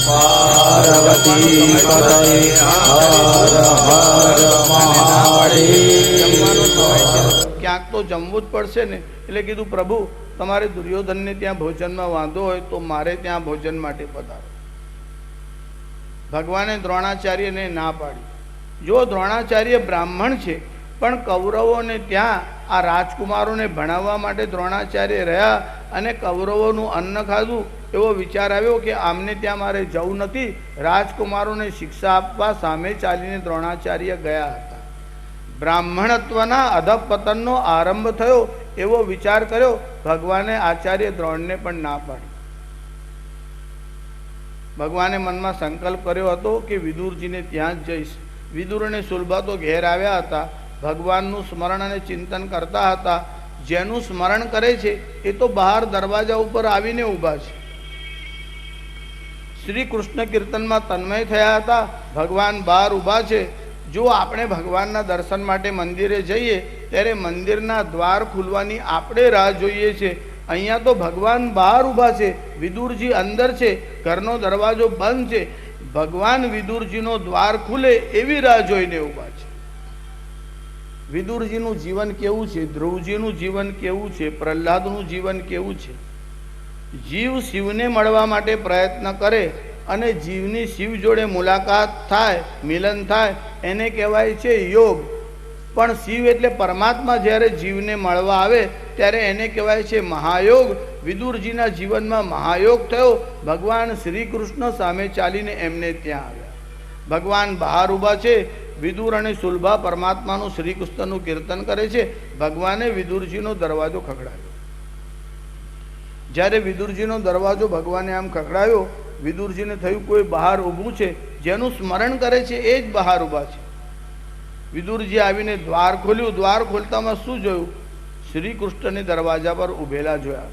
પાર્વતી પતયે હર હર મહાદેવ। ક્યાંક તો જમવું જ પડશે ને, એટલે કીધું પ્રભુ તમારે દુર્યોધનને ત્યાં ભોજનમાં વાંધો હોય તો મારે ત્યાં ભોજન માટે પધારો। ભગવાને દ્રોણાચાર્યને ના પાડી। જો દ્રોણાચાર્ય બ્રાહ્મણ છે પણ કૌરવોને ત્યાં આ રાજકુમારોને ભણાવવા માટે દ્રોણાચાર્ય રહ્યા અને કૌરવોનું અન્ન ખાધું, એવો વિચાર આવ્યો કે આમને ત્યાં મારે જવું નથી। રાજકુમારોને શિક્ષા આપવા સામે ચાલીને દ્રોણાચાર્ય ગયા હતા। બ્રાહ્મણત્વના અધપતનનો આરંભ થયો એવો વિચાર કર્યો। ભગવાને આચાર્ય દ્રોણને પણ ના પાડી। ભગવાને મનમાં સંકલ્પ કર્યો હતો કે વિદુરજીને ત્યાં જ જઈશ। વિદુર અને સુલભા તો ઘેર આવ્યા હતા, ભગવાનનું સ્મરણ અને ચિંતન કરતા હતા। જેનું સ્મરણ કરે છે એ તો બહાર દરવાજા ઉપર આવીને ઊભા છે। શ્રી કૃષ્ણ કીર્તનમાં તન્મય થયા હતા, ભગવાન બહાર ઊભા છે। જો આપણે ભગવાનના દર્શન માટે મંદિરે જઈએ ત્યારે મંદિરના દ્વાર ખુલવાની આપણે રાહ જોઈએ છે। અહીંયા તો ભગવાન બહાર ઊભા છે, વિદુરજી અંદર છે, ઘરનો દરવાજો બંધ છે। ભગવાન વિદુરજીનો દ્વાર ખુલે એવી રાહ જોઈને ઊભા છે। વિદુરજીનું જીવન કેવું છે, ધ્રુવજીનું જીવન કેવું છે, પ્રહલાદનું જીવન કેવું છે? જીવ શિવને મળવા માટે પ્રયત્ન કરે અને જીવની શિવ જોડે મુલાકાત થાય, મિલન થાય, એને કહેવાય છે યોગ। પણ શિવ એટલે પરમાત્મા જ્યારે જીવને મળવા આવે ત્યારે એને કહેવાય છે મહાયોગ। વિદુરજીના જીવનમાં મહાયોગ થયો। ભગવાન શ્રી કૃષ્ણ સામે ચાલીને એમને ત્યાં આવ્યા। ભગવાન બહાર ઊભા છે, વિદુર અને સુલભા પરમાત્માનું શ્રી કૃષ્ણનું કીર્તન કરે છે। ભગવાને વિદુરજીનો દરવાજો ખખડાવ્યો। જ્યારે વિદુરજીનો દરવાજો ભગવાને આમ ખખડાવ્યો, વિદુરજીને થયું કોઈ બહાર ઊભું છે, જેનું સ્મરણ કરે છે એ જ બહાર ઊભા છે। વિદુરજી આવીને દ્વાર ખોલ્યું। દ્વાર ખોલતામાં શું જોયું? શ્રી કૃષ્ણને દરવાજા પર ઊભેલા જોયા।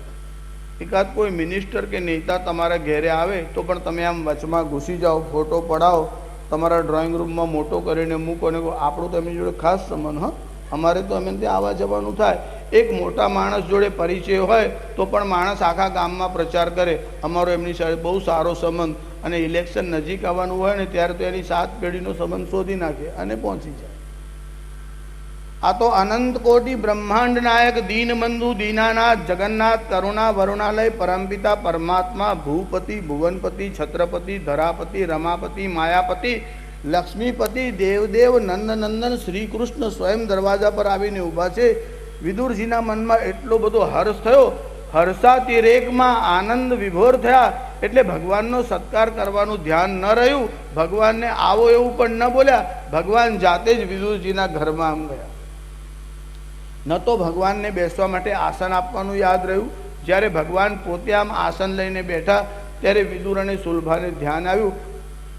એકાદ કોઈ મિનિસ્ટર કે નેતા તમારા ઘેરે આવે તો પણ તમે આમ વચમાં ઘૂસી જાઓ, ફોટો પડાવો, તમારા ડ્રોઈંગ રૂમમાં મોટો કરીને મૂકો ને આપણું તો એમની જોડે ખાસ સંબંધ। હા, અમારે તો એમને ત્યાં આવવા જવાનું થાય। એક મોટા માણસ જોડે પરિચય હોય તો પણ માણસ આખા ગામમાં પ્રચાર કરે અમારો એમની સાથે બહુ સારો સંબંધ, અને ઇલેક્શન નજીક આવવાનું હોય ને ત્યારે તો એની 7 પેઢીનો સંબંધ શોધી નાખે અને પહોંચી જાય। આ તો અનંત કોટી બ્રહ્માંડ નાયક દીનબંધુ દીનાનાથ જગન્નાથ કરુણા વરુણાલય પરમપિતા પરમાત્મા ભૂપતિ ભુવનપતિ છત્રપતિ ધરાપતિ રમાપતિ માયાપતિ લક્ષ્મીપતિ દેવદેવ નંદનંદન શ્રી કૃષ્ણ સ્વયં દરવાજા પર આવીને ઊભા છે। વિદુરજીના મનમાં એટલો બધો હર્ષ થયો, હર્ષાતિરેકમાં આનંદ વિભોર થયા। એટલે ભગવાનનો સત્કાર કરવાનું ધ્યાન ન રહ્યું। ભગવાનને આવો એવું પણ ન બોલ્યા। ભગવાન જાતે જ વિદુરજીના ઘરમાં આમ ગયા। ન તો ભગવાનને બેસવા માટે આસન આપવાનું યાદ રહ્યું। જ્યારે ભગવાન પોતે આમ આસન લઈને બેઠા ત્યારે વિદુર અને સુલભાને ધ્યાન આવ્યું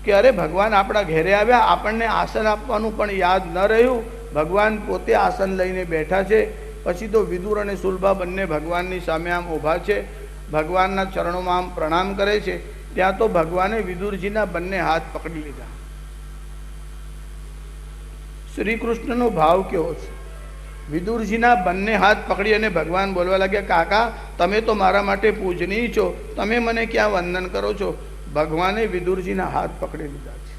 કે અરે ભગવાન આપણા ઘેરે આવ્યા, આપણને આસન આપવાનું પણ યાદ ન રહ્યું। ભગવાન પોતે આસન લઈને બેઠા છે। પછી તો વિદુર અને સુલભા બંને ભગવાનની સામે આમ ઊભા છે, ભગવાનના ચરણોમાં આમ પ્રણામ કરે છે। ત્યાં તો ભગવાને વિદુરજીના બંને હાથ પકડી લીધા। શ્રી કૃષ્ણનો ભાવ કેવો છે? વિદુરજીના બંને હાથ પકડી અને ભગવાન બોલવા લાગ્યા, કાકા તમે તો મારા માટે પૂજનીય છો, તમે મને ક્યાં વંદન કરો છો? ભગવાને વિદુરજીના હાથ પકડી લીધા છે।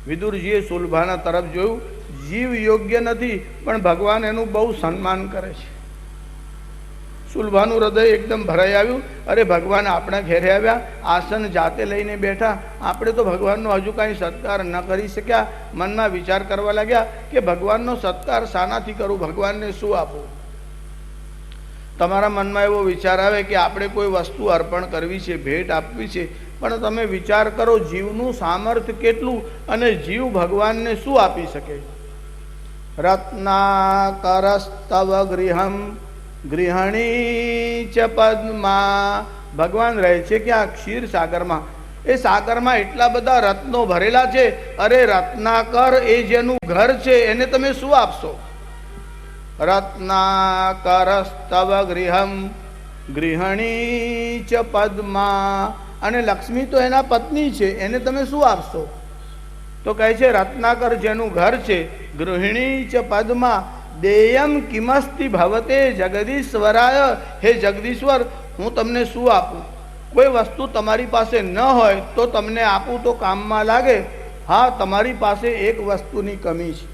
વિદુરજીએ સુલભાના તરફ જોયું। જીવ યોગ્ય નથી પણ ભગવાન એનું બહુ સન્માન કરે છે। સુલભાનું હૃદય એકદમ ભરાઈ આવ્યું। અરે ભગવાન આપણા ઘેરે આવ્યા, આસન જાતે લઈને બેઠા, આપણે તો ભગવાનનો હજુ કાંઈ સત્કાર ન કરી શક્યા। મનમાં વિચાર કરવા લાગ્યા કે ભગવાનનો સત્કાર શાનાથી કરું, ભગવાનને શું આપું? તમારા મનમાં એવો વિચાર આવે કે આપણે કોઈ વસ્તુ અર્પણ કરવી છે, ભેટ આપવી છે, પણ તમે વિચાર કરો જીવનું સામર્થ્ય કેટલું અને જીવ ભગવાનને શું આપી શકે? રત્નાકરસ્તવ ગૃહમ ગૃહિણી ચ પદ્મા। ભગવાન રહે છે કે આ ક્ષીર સાગરમાં, એ સાગરમાં એટલા બધા રત્નો ભરેલા છે। અરે રત્નાકર એ જેનું ઘર છે એને તમે શું આપશો? રત્નાકરસ્તવ ગૃહમ ગૃહિણી ચ પદ્મા। અને લક્ષ્મી તો એના પત્ની છે, એને તમે શું આપશો? તો કહે છે રત્નાકર જેનું ઘર છે, ગૃહિણી ચ પદ્મા દેયમ કિમસ્તિ ભવતે જગદીશ્વરાય। હે જગદીશ્વર, હું તમને શું આપું? કોઈ વસ્તુ તમારી પાસે ન હોય તો તમને આપું તો કામમાં લાગે. હા, તમારી પાસે એક વસ્તુની કમી છે.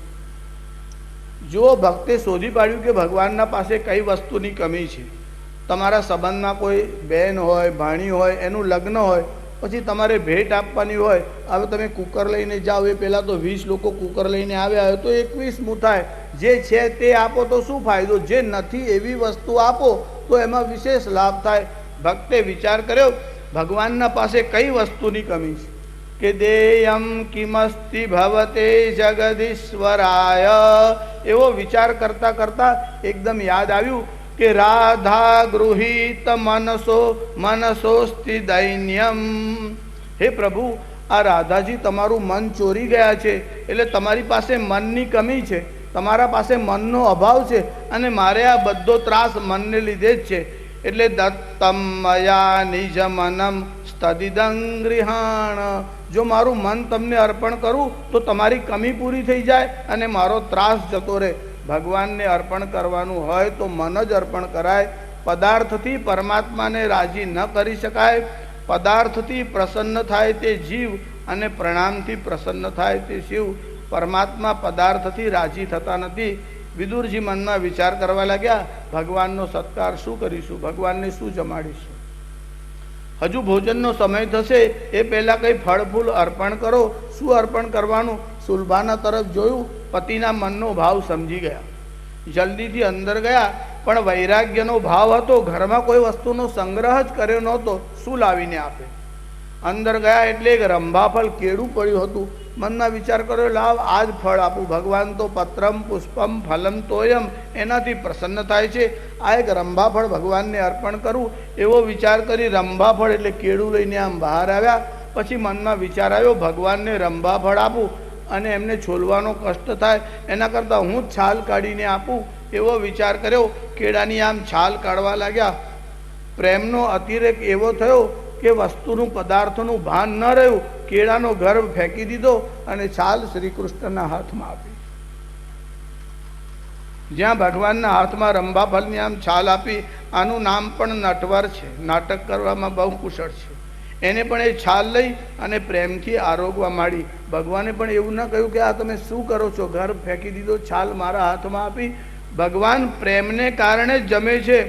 જો ભક્તે શોધી પાડ્યું કે ભગવાનના પાસે કઈ વસ્તુની કમી છે, તમારા સંબંધમાં કોઈ બહેન હોય, ભાણી હોય, એનું લગ્ન હોય, પછી તમારે ભેટ આપવાની હોય. હવે તમે કુકર લઈને જાઓ, એ પહેલાં તો 20 લોકો કુકર લઈને આવ્યા હોય તો 21મું થાય. જે છે તે આપો તો શું ફાયદો? જે નથી એવી વસ્તુ આપો તો એમાં વિશેષ લાભ થાય. ભક્તે વિચાર કર્યો ભગવાનના પાસે કઈ વસ્તુની કમી છે કે દેયમ કિમસ્તિ ભવતે જગદીશ્વરાય. એવો વિચાર કરતા કરતા એકદમ યાદ આવ્યું કે રાધા ગૃહીત મનસોસ્તિ દૈન્યમ. હે પ્રભુ, આ રાધાજી તમારું મન ચોરી ગયા છે, એટલે તમારી પાસે મનની કમી છે, તમારા પાસે મનનો અભાવ છે, અને મારે આ બધો ત્રાસ મનને લીધે જ છે. એટલે દત્તમ મયા નિજ મનમ સ્તદિદં ગૃહાણ. જો મારું મન તમને અર્પણ કરું તો તમારી કમી પૂરી થઈ જાય અને મારો ત્રાસ જતો રહે. ભગવાનને અર્પણ કરવાનું હોય તો મન જ અર્પણ કરાય. પદાર્થથી પરમાત્માને રાજી ન કરી શકાય. પદાર્થથી પ્રસન્ન થાય તે જીવ અને પ્રણામથી પ્રસન્ન થાય તે શિવ. પરમાત્મા પદાર્થથી રાજી થતા નથી. વિદુરજી મનમાં વિચાર કરવા લાગ્યા, ભગવાનનો સત્કાર શું કરીશું, ભગવાનને શું જમાડીશું? હજુ ભોજનનો સમય થશે એ પહેલાં કંઈ ફળ ફૂલ અર્પણ કરો. શું અર્પણ કરવાનું? સુલભાના તરફ જોયું, પતિના મનનો ભાવ સમજી ગયા. જલ્દીથી અંદર ગયા, પણ વૈરાગ્યનો ભાવ હતો. ઘરમાં કોઈ વસ્તુનો સંગ્રહ જ કર્યો નહોતો. શું લાવીને આપે? અંદર ગયા એટલે એક રંભાફળ કેળું પડ્યું હતું. મનમાં વિચાર કર્યો, લાવ આ જ ફળ આપું. ભગવાન તો પત્રમ પુષ્પમ ફલમ તોયમ, એનાથી પ્રસન્ન થાય છે. આ એક રંભાફળ ભગવાનને અર્પણ કરું, એવો વિચાર કરી રંભાફળ એટલે કેળું લઈને આમ બહાર આવ્યા. પછી મનમાં વિચાર આવ્યો, ભગવાનને રંભાફળ આપું અને એમને છોલવાનો કષ્ટ થાય, એના કરતાં હું જ છાલ કાઢીને આપું, એવો વિચાર કર્યો. કેળાની આમ છાલ કાઢવા લાગ્યા. પ્રેમનો અતિરેક એવો થયો કે વસ્તુનું પદાર્થનું ભાન ન રહ્યું. કેળાનો ગર્ભ ફેંકી દીધો અને છાલ શ્રી કૃષ્ણના હાથમાં આપી. જ્યાં ભગવાનના હાથમાં રંભાફળની આમ છાલ આપી. આનું નામ પણ નટવર છે, નાટક કરવામાં બહુ કુશળ છે. એને પણ એ છાલ લઈ અને પ્રેમથી આરોગવા માંડી. ભગવાને પણ એવું ન કહ્યું કે આ તમે શું કરો છો, ગર્ભ ફેંકી દીધો, છાલ મારા હાથમાં આપી. ભગવાન પ્રેમને કારણે જ જમે છે.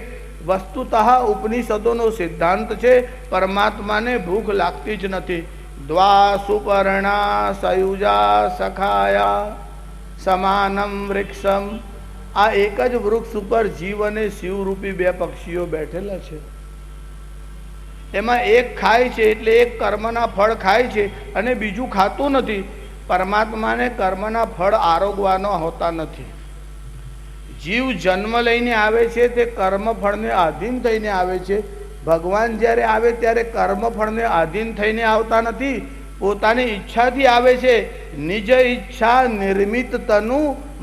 વસ્તુતઃ ઉપનિષદોનો સિદ્ધાંત છે, પરમાત્માને ભૂખ લાગતી જ નથી. દ્વા સુપર્ણા સયુજા સખાયા સમાનમ વૃક્ષમ. આ એક જ વૃક્ષ ઉપર જીવ અને શિવરૂપી બે પક્ષીઓ બેઠેલા છે. એમાં એક ખાય છે એટલે એક કર્મના ફળ ખાય છે અને બીજું ખાતું નથી. પરમાત્માને કર્મના ફળ આરોગવાના હોતા નથી. જીવ જન્મ લઈને આવે છે તે કર્મફળને આધીન થઈને આવે છે. ભગવાન જ્યારે આવે ત્યારે કર્મફળને આધીન થઈને આવતા નથી, પોતાની ઈચ્છાથી આવે છે. નિજ ઈચ્છા નિર્મિત તનુ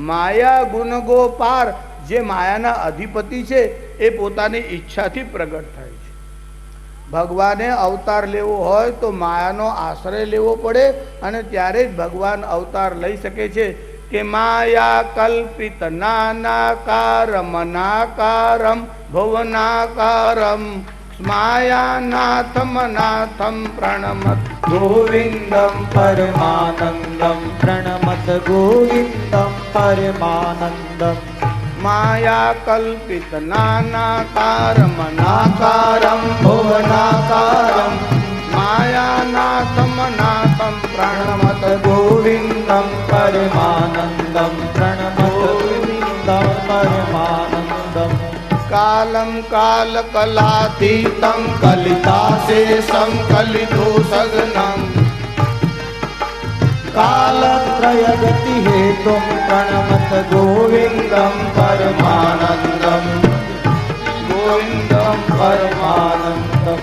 માયા ગુણગો પાર. જે માયાના અધિપતિ છે એ પોતાની ઈચ્છાથી પ્રગટ થાય છે. ભગવાને અવતાર લેવો હોય તો માયાનો આશ્રય લેવો પડે અને ત્યારે જ ભગવાન અવતાર લઈ શકે છે. કે માયા કલ્પિત નાનાકારમ નાકારમ ભુવનાકારમ માયાનાથમ નાથમ પ્રણમત ગોવિંદમ પરમાનંદમ પ્રણમત ગોવિંદમ પરમાનંદમ. માયા કલ્પિત નાનાકારમ નાકારમ ભુવનાકારમ માયાનાથમ નાથમ પ્રણમત ગોવિંદમ પરમાનંદમ પ્રણમત ગોવિંદમ પરમાનંદમ. કાલમ કાલ કલાતીતમ કલિતાશેષમ કલિતો સગનમ કાલત્રય ગતિ હેતુમ પ્રણમત ગોવિંદમ પરમાનંદમ ગોવિંદમ પરમાનંદમ.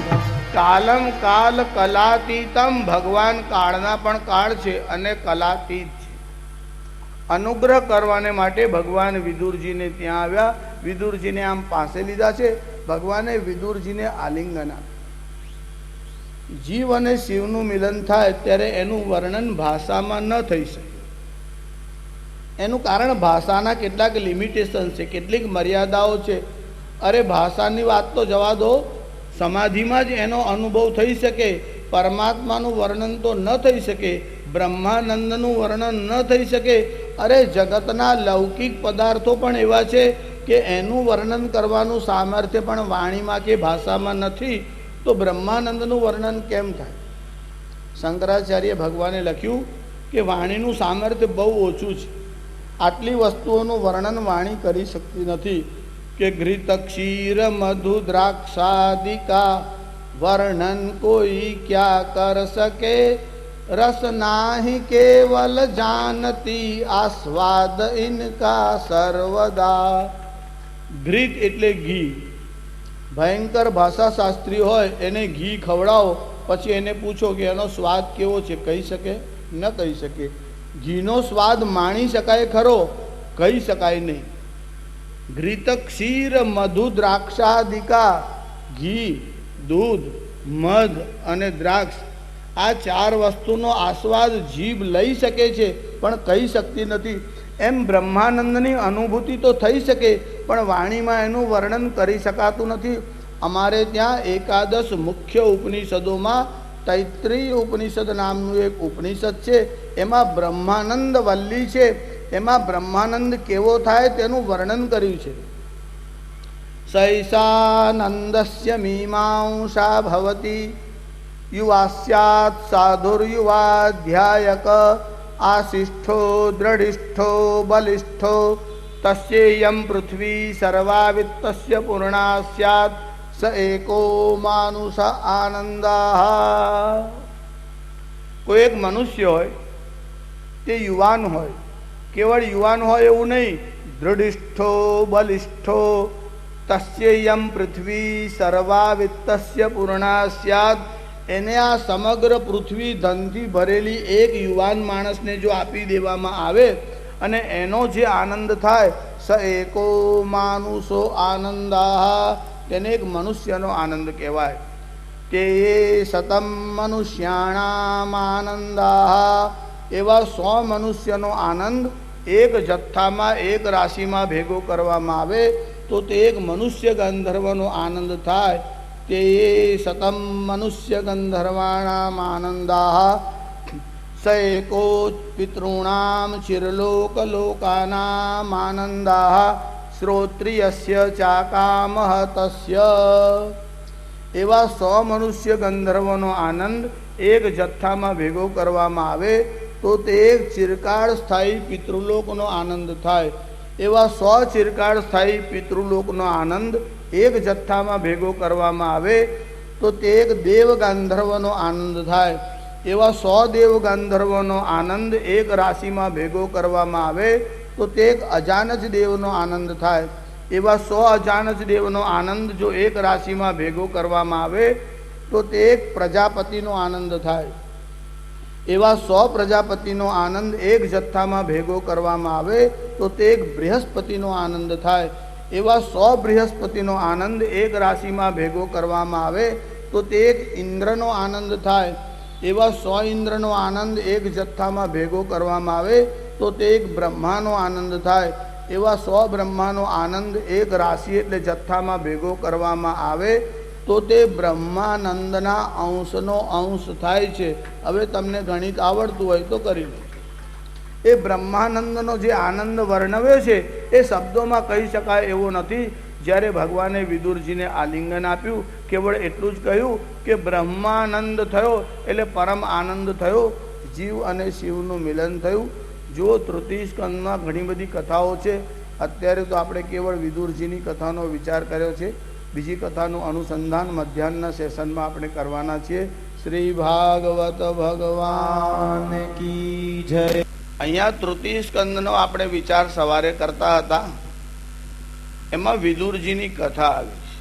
કાલમ કાલ કલાતીતમ. ભગવાન કાળના પણ કાળ છે અને કલાતીત છે. અનુગ્રહ કરવાને માટે ભગવાન વિદુરજીને ત્યાં આવ્યા. વિદુરજીને આમ પાસે લીધા છે. ભગવાને વિદુરજીને આલિંગન આપ્યું. જીવ અને શિવનું મિલન થાય ત્યારે એનું વર્ણન ભાષામાં ન થઈ શકે. એનું કારણ ભાષાના કેટલાક લિમિટેશન છે, કેટલીક મર્યાદાઓ છે. અરે ભાષાની વાત તો જવા દો, સમાધિમાં જ એનો અનુભવ થઈ શકે, પરમાત્માનું વર્ણન તો ન થઈ શકે, બ્રહ્માનંદનું વર્ણન ન થઈ શકે. અરે જગતના લૌકિક પદાર્થો પણ એવા છે કે એનું વર્ણન કરવાનું સામર્થ્ય પણ વાણીમાં કે ભાષામાં નથી, તો બ્રહ્માનંદનું વર્ણન કેમ થાય? શંકરાચાર્ય ભગવાને લખ્યું કે વાણીનું સામર્થ્ય બહુ ઓછું છે, આટલી વસ્તુઓનું વર્ણન વાણી કરી શકતી નથી. કે ઘૃત ક્ષીર મધુ દ્રાક્ષાદિકા વર્ણન કોઈ ક્યાં કર શકે, રસ નાહી કેવલ જાનતી આસ્વાદ ઇનકા સર્વદા. ઘૃત એટલે ઘી. ભયંકર ભાષાશાસ્ત્રી હોય એને ઘી ખવડાવો, પછી એને પૂછો કે એનો સ્વાદ કેવો છે, કહી શકે? ન કહી શકે. ઘીનો સ્વાદ માણી શકાય ખરો? કહી શકાય નહીં. ઘૃત ક્ષીર મધુ દ્રાક્ષાદિકા, ઘી, દૂધ, મધ અને દ્રાક્ષ, આ ચાર વસ્તુનો આસ્વાદ જીભ લઈ શકે છે પણ કહી શકતી નથી. એમ બ્રહ્માનંદની અનુભૂતિ તો થઈ શકે પણ વાણીમાં એનું વર્ણન કરી શકાતું નથી. અમારે ત્યાં એકાદશ મુખ્ય ઉપનિષદોમાં તૈત્રીય ઉપનિષદ નામનું એક ઉપનિષદ છે, એમાં બ્રહ્માનંદ વલ્લી છે. એમાં બ્રહ્માનંદ કેવો થાય તેનું વર્ણન કર્યું છે. સૈષાનંદસ્ય મીમાંસા ભવતી યુવાસ્યાત સાધુર્યુવાધ્યાયક આશિષ્ઠો દ્રઢિષ્ઠો બલિષ્ઠો તસ્યેયં પૃથ્વી સર્વાવિત્તસ્ય પૂર્ણા સ્યાત સ એકો માનુષ આનંદઃ. કોઈ એક મનુષ્ય હોય તે યુવાન હોય, કેવળ યુવાન હોય એવું નહીં, દૃઢિષ્ઠો બલિષ્ઠો તસ્યેયં પૃથ્વી સર્વાવિત્તસ્ય પૂર્ણા સ્યાત. એને આ સમગ્ર પૃથ્વી ધનથી ભરેલી એક યુવાન માણસને જો આપી દેવામાં આવે અને એનો જે આનંદ થાય, સ એકો માનુષો આનંદઃ, તેને એક મનુષ્યનો આનંદ કહેવાય. કે સતમ મનુષ્યાણામ આનંદઃ, એવા 100 મનુષ્યનો આનંદ એક જથ્થામાં એક રાશિમાં ભેગો કરવામાં આવે તો તે એક મનુષ્ય ગંધર્વનો આનંદ થાય. તે સતમ મનુષ્ય ગંધર્વાણામ આનંદઃ સ એકો પિતॄણામ ચિરલોકલોકાનામ આનંદઃ શ્રોત્રિયસ્ય ચાકામહ તસ્ય. એવા 100 મનુષ્ય ગંધર્વનો આનંદ એક જથ્થામાં ભેગો કરવામાં આવે તો તે એક ચિરકાળ સ્થાયી પિતૃલોકનો આનંદ થાય. એવા 100 ચિરકાળ સ્થાયી પિતૃલોકનો આનંદ એક જથ્થામાં ભેગો કરવામાં આવે તો તે એક દેવ ગાંધર્વનો આનંદ થાય. એવા 100 દેવ ગાંધર્વનો આનંદ એક રાશિમાં ભેગો કરવામાં આવે તો તે એક અજાનજ દેવનો આનંદ થાય. એવા 100 અજાનજ દેવનો આનંદ જો એક રાશિમાં ભેગો કરવામાં આવે તો તે એક પ્રજાપતિનો આનંદ થાય. એવા 100 પ્રજાપતિનો આનંદ એક જથ્થામાં ભેગો કરવામાં આવે તો તે એક બૃહસ્પતિનો આનંદ થાય. એવા 100 બૃહસ્પતિનો આનંદ એક રાશિમાં ભેગો કરવામાં આવે તો તે એક ઇન્દ્રનો આનંદ થાય. એવા 100 ઇન્દ્રનો આનંદ એક જથ્થામાં ભેગો કરવામાં આવે તો તે એક બ્રહ્માનો આનંદ થાય. એવા 100 બ્રહ્માનો આનંદ એક રાશિ એટલે જથ્થામાં ભેગો કરવામાં આવે તો તે બ્રહ્માનંદના અંશનો અંશ થાય છે. હવે તમને ગણિત આવડતું હોય તો કરી લો. એ બ્રહ્માનંદનો જે આનંદ વર્ણવ્યો છે એ શબ્દોમાં કહી શકાય એવો નથી. જ્યારે ભગવાને વિદુરજીને આલિંગન આપ્યું, કેવળ એટલું જ કહ્યું કે બ્રહ્માનંદ થયો એટલે પરમ આનંદ થયો, જીવ અને શિવનું મિલન થયું. જો તૃતીય સ્કંદમાં ઘણી બધી કથાઓ છે. અત્યારે તો આપણે કેવળ વિદુરજીની કથાનો વિચાર કર્યો છે. બીજી કથાનું અનુસંધાન મધ્યાહનના સેશનમાં આપણે કરવાના છીએ. શ્રી ભાગવત ભગવાન કી જય. અહીંયા તૃતીય સ્કંદનો આપણે વિચાર સવારે કરતા હતા, એમાં વિદુરજીની કથા આવી છે.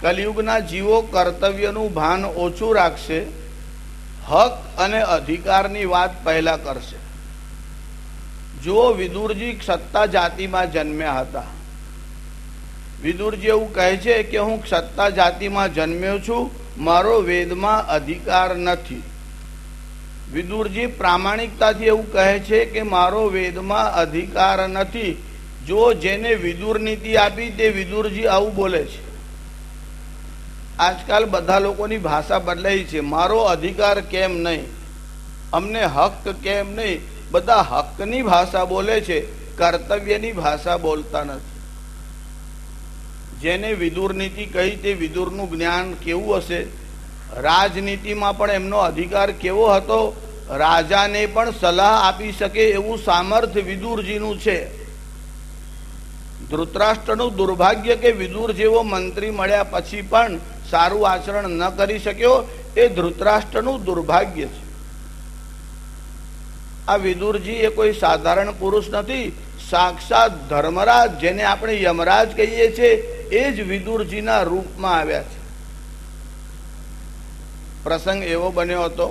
કલિયુગના જીવો કર્તવ્યનું ભાન ઓછું રાખશે, હક અને અધિકારની વાત પહેલા કરશે. જો વિદુરજી ક્ષત્તા જાતિમાં જન્મ્યા હતા. વિદુરજી એવું કહે છે કે હું ક્ષત્તા જાતિમાં જન્મ્યો છું, મારો વેદમાં અધિકાર નથી. વિદુરજી પ્રામાણિકતાથી એવું કહે છે કે મારો વેદમાં અધિકાર નથી. જો જેને વિદુર નીતિ આપી તે વિદુરજી આવું બોલે છે. આજકાલ બધા લોકોની ભાષા બદલાઈ છે. મારો અધિકાર કેમ નહીં, અમને હક કેમ નહીં, બધા હકની ભાષા બોલે છે, કર્તવ્યની ભાષા બોલતા નથી. જેને વિદુર નીતિ કહી તે વિદુરનું જ્ઞાન કેવું હશે? રાજનીતિમાં પણ એમનો અધિકાર કેવો હતો? રાજાને પણ સલાહ આપી શકે એવું સામર્થ્ય વિદુરજીનું છે. ધૃતરાષ્ટ્રનું દુર્ભાગ્ય કે વિદુર જેવો મંત્રી મળ્યા પછી પણ સારું આચરણ ન કરી શક્યો, એ ધૃતરાષ્ટ્રનું દુર્ભાગ્ય છે. આ વિદુરજી એ કોઈ સાધારણ પુરુષ નથી, સાક્ષાત ધર્મરાજ, જેને આપણે યમરાજ કહીએ છીએ, એ જ વિદુરજીના રૂપમાં આવ્યા છે. પ્રસંગ એવો બન્યો હતો,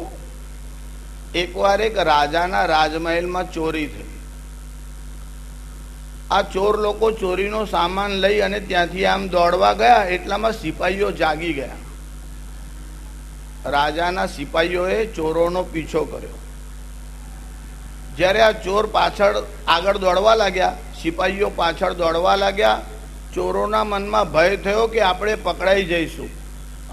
એકવાર એક રાજાના રાજમહેલમાં ચોરી થઈ. આ ચોર લોકો ચોરીનો સામાન લઈ અને ત્યાંથી આમ દોડવા ગયા, એટલામાં સિપાહીઓ જાગી ગયા. રાજાના સિપાહીઓએ ચોરોનો પીછો કર્યો. જ્યારે આ ચોર પાછળ આગળ દોડવા લાગ્યા, સિપાહીઓ પાછળ દોડવા લાગ્યા, ચોરોના મનમાં ભય થયો કે આપણે પકડાઈ જઈશું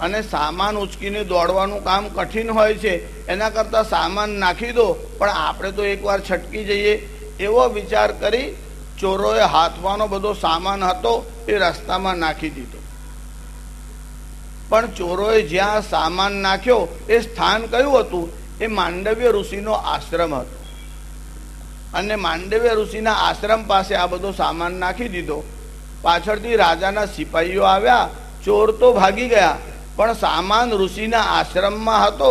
અને સામાન ઉચકીને દોડવાનું કામ કઠિન હોય છે, એના કરતાં સામાન નાખી દો પણ આપણે તો એકવાર છટકી જઈએ, એવો વિચાર કરી ચોરોએ હાથમાંનો બધો સામાન હતો એ રસ્તામાં નાખી દીધો. પણ ચોરોએ જ્યાં સામાન નાખ્યો એ સ્થાન કયું હતું? એ માંડવ્ય ઋષિનો આશ્રમ હતો. અને માંડવ્ય ઋષિના આશ્રમ પાસે આ બધો સામાન નાખી દીધો. પાછળથી રાજાના સિપાહીઓ આવ્યા, ચોર તો ભાગી ગયા પણ સામાન ઋષિના આશ્રમમાં હતો.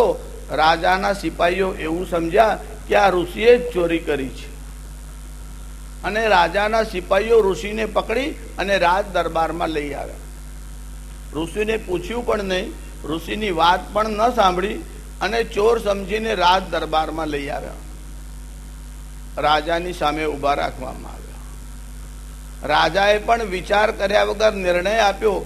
રાજાના સિપાહીઓ એવું સમજ્યા કે આ ઋષિએ જ ચોરી કરી છે, અને રાજાના સિપાહીઓ ઋષિને પકડી અને રાજ દરબારમાં લઈ આવ્યા. ઋષિને પૂછ્યું પણ નહીં, ઋષિની વાત પણ ન સાંભળી, અને ચોર સમજીને રાજ દરબારમાં લઈ આવ્યા. રાજાની સામે ઊભા રાખવામાં આવ્યા. રાજાએ પણ વિચાર કર્યા વગર નિર્ણય આપ્યો.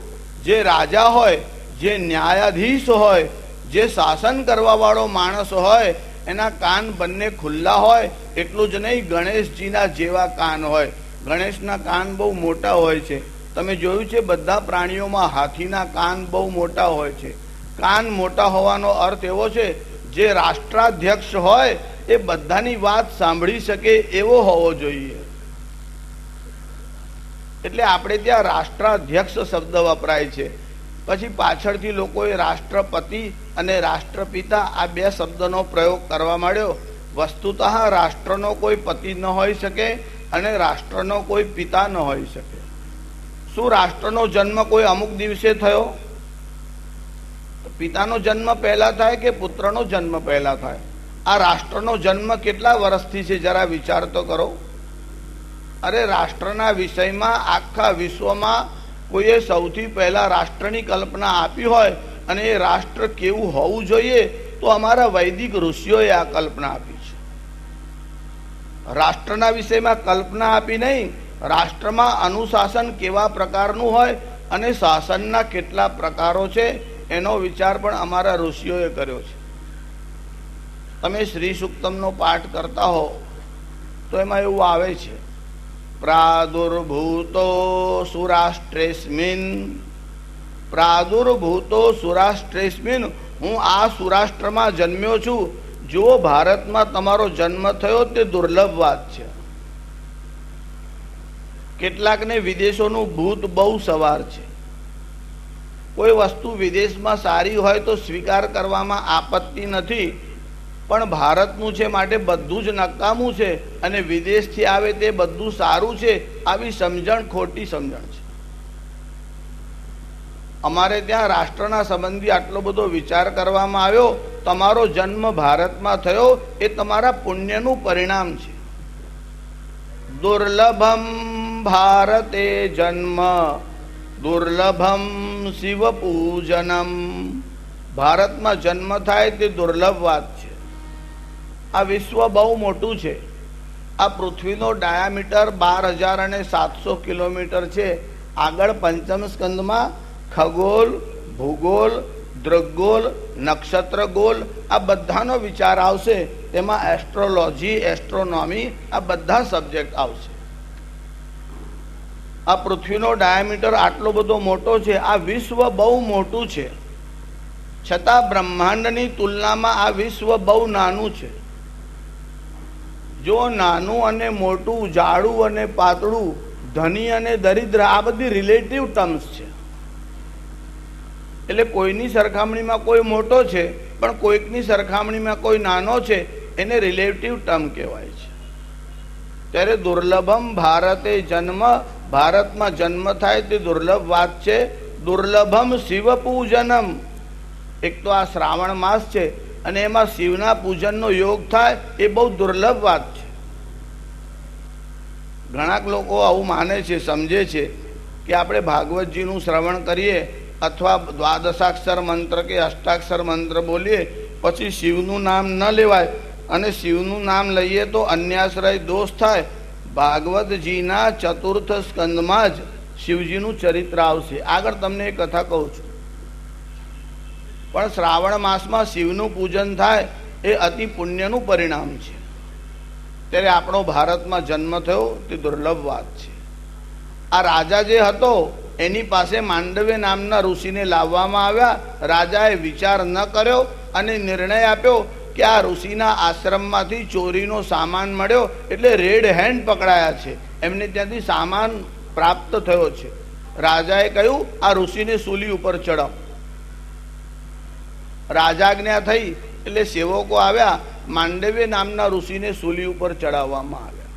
જે રાજા હોય, જે ન્યાયાધીશ હોય, જે શાસન કરવા વાળો માણસ હોય, એના કાન બંને ખુલ્લા હોય. એટલું જ નહીં, ગણેશજીના જેવા કાન હોય. ગણેશના કાન બહુ મોટા હોય છે. તમે જોયું છે, બધા પ્રાણીઓમાં હાથીના કાન બહુ મોટા હોય છે. કાન મોટા હોવાનો અર્થ એવો છે, જે રાષ્ટ્રાધ્યક્ષ હોય એ બધાની વાત સાંભળી શકે એવો હોવો જોઈએ. એટલે આપણે ત્યાં રાષ્ટ્રાધ્યક્ષ શબ્દ વપરાય છે. પછી પાછળથી લોકોએ રાષ્ટ્રપતિ અને રાષ્ટ્રપિતા આ બે શબ્દનો પ્રયોગ કરવા માંડ્યો. વસ્તુતઃ રાષ્ટ્રનો કોઈ પતિ ન હોઈ શકે અને રાષ્ટ્રનો કોઈ પિતા ન હોઈ શકે. શું રાષ્ટ્રનો જન્મ કોઈ અમુક દિવસે થયો? પિતાનો જન્મ પહેલા થાય કે પુત્રનો જન્મ પહેલા થાય? આ રાષ્ટ્રનો જન્મ કેટલા વર્ષથી છે જરા વિચાર તો કરો. અરે રાષ્ટ્રના વિષયમાં આખા વિશ્વમાં કોઈએ સૌથી પહેલા રાષ્ટ્રની કલ્પના આપી હોય અને એ રાષ્ટ્ર કેવું હોવું જોઈએ તો અમારા વૈદિક ઋષિઓએ આ કલ્પના આપી છે. રાષ્ટ્રના વિષયમાં કલ્પના આપી નહીં, રાષ્ટ્રમાં અનુશાસન કેવા પ્રકારનું હોય અને શાસનના કેટલા પ્રકારો છે એનો વિચાર પણ અમારા ઋષિઓએ કર્યો છે. તમે શ્રી સૂક્તમનો પાઠ કરતા હો તો એમાં એવું આવે છે, પ્રાદુર્ભૂતો સુરાષ્ટ્રેસ્મિન, પ્રાદુર્ભૂતો સુરાષ્ટ્રેસ્મિન, હું આ સુરાષ્ટ્રમાં જન્મ્યો છું. જો ભારતમાં તમારો જન્મ થયો તે દુર્લભ વાત છે. કેટલાકને વિદેશોનું ભૂત બહુ સવાર છે. કોઈ વસ્તુ વિદેશમાં સારી હોય તો સ્વીકાર કરવામાં આપત્તિ નથી, પણ ભારતનું છે માટે બધું જ નકામું છે અને વિદેશથી આવે તે બધું સારું છે, આવી સમજણ ખોટી સમજણ છે. અમારે ત્યાં રાષ્ટ્રના સંબંધી આટલો બધો વિચાર કરવામાં આવ્યો. તમારો જન્મ ભારતમાં થયો એ તમારા પુણ્યનું પરિણામ છે. દુર્લભમ ભારતે જન્મ દુર્લભમ શિવ પૂજનમ. ભારતમાં જન્મ થાય તે દુર્લભ વાત છે. આ વિશ્વ બહુ મોટું છે. આ પૃથ્વીનો ડાયામીટર 12,700 કિલોમીટર છે. આગળ પંચમ સ્કંદમાં ખગોળ, ભૂગોળ, દૃગ્ગોળ, નક્ષત્ર ગોળ આ બધાનો વિચાર આવશે. તેમાં એસ્ટ્રોલોજી, એસ્ટ્રોનોમી આ બધા સબ્જેક્ટ આવશે. આ પૃથ્વીનો ડાયામીટર આટલો બધો મોટો છે. આ વિશ્વ બહુ મોટું છે. છતાં બ્રહ્માંડની તુલનામાં આ વિશ્વ બહુ નાનું છે. જો નાનું અને મોટું, જાડું અને પાતળું, ધની અને દરિદ્ર, આ બધી રિલેટિવ ટર્મ્સ છે. એટલે કોઈની સરખામણીમાં કોઈ મોટો છે પણ કોઈકની સરખામણીમાં કોઈ નાનો છે, એને રિલેટિવ ટર્મ કહેવાય છે. ત્યારે દુર્લભમ ભારતે જન્મ, ભારતમાં જન્મ થાય તે દુર્લભ વાત છે. દુર્લભમ શિવ પૂજનમ, એક તો આ શ્રાવણ માસ છે અને એમાં શિવના પૂજનનો યોગ થાય એ બહુ દુર્લભ વાત છે. ઘણાક લોકો આવું માને છે, સમજે છે કે આપણે ભાગવતજીનું શ્રવણ કરીએ અથવા દ્વાદશાક્ષર મંત્ર કે અષ્ટાક્ષર મંત્ર બોલીએ પછી શિવનું નામ ન લેવાય, અને શિવનું નામ લઈએ તો અન્યાશ્રય દોષ થાય. ભાગવતજીના ચતુર્થ સ્કંદમાં જ શિવજીનું ચરિત્ર આવશે. આગળ તમને એ કથા કહું છું. પણ શ્રાવણ માસમાં શિવનું પૂજન થાય એ અતિ પુણ્યનું પરિણામ છે. ત્યારે આપણો ભારતમાં જન્મ થયો તે દુર્લભ વાત છે. આ રાજા જે હતો એની પાસે માંડવ્ય નામના ઋષિને લાવવામાં આવ્યા. રાજાએ વિચાર ન કર્યો અને નિર્ણય આપ્યો કે આ ઋષિના આશ્રમમાંથી ચોરીનો સામાન મળ્યો, એટલે રેડ હેન્ડ પકડાયા છે, એમને ત્યાંથી સામાન પ્રાપ્ત થયો છે. રાજાએ કહ્યું આ ઋષિને સૂલી ઉપર ચડાવો. રાજાજ્ઞા થઈ એટલે સેવકો આવ્યા, માંડવ્ય નામના ઋષિને સૂલી ઉપર ચડાવવામાં આવ્યા.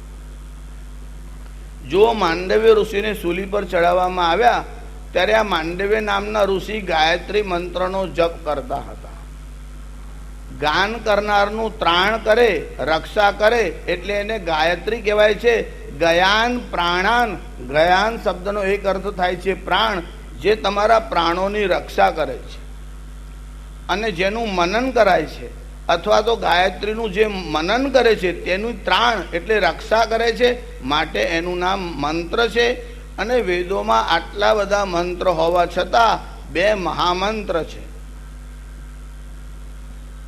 જો માંડવ્ય ઋષિને સૂલી પર ચડાવવામાં આવ્યા ત્યારે આ માંડવ્ય નામના ઋષિ ગાયત્રી મંત્રનો જપ કરતા હતા. ગાન કરનારનું ત્રાણ કરે, રક્ષા કરે એટલે એને ગાયત્રી કહેવાય છે. ગયાન પ્રાણાન, ગયાન શબ્દનો એક અર્થ થાય છે પ્રાણ, જે તમારા પ્રાણોની રક્ષા કરે છે. અને જેનું મનન કરાય છે અથવા તો ગાયત્રીનું જે મનન કરે છે તેનું ત્રાણ એટલે રક્ષા કરે છે, માટે એનું નામ મંત્ર છે. અને વેદોમાં આટલા બધા મંત્ર હોવા છતાં બે મહામંત્ર છે.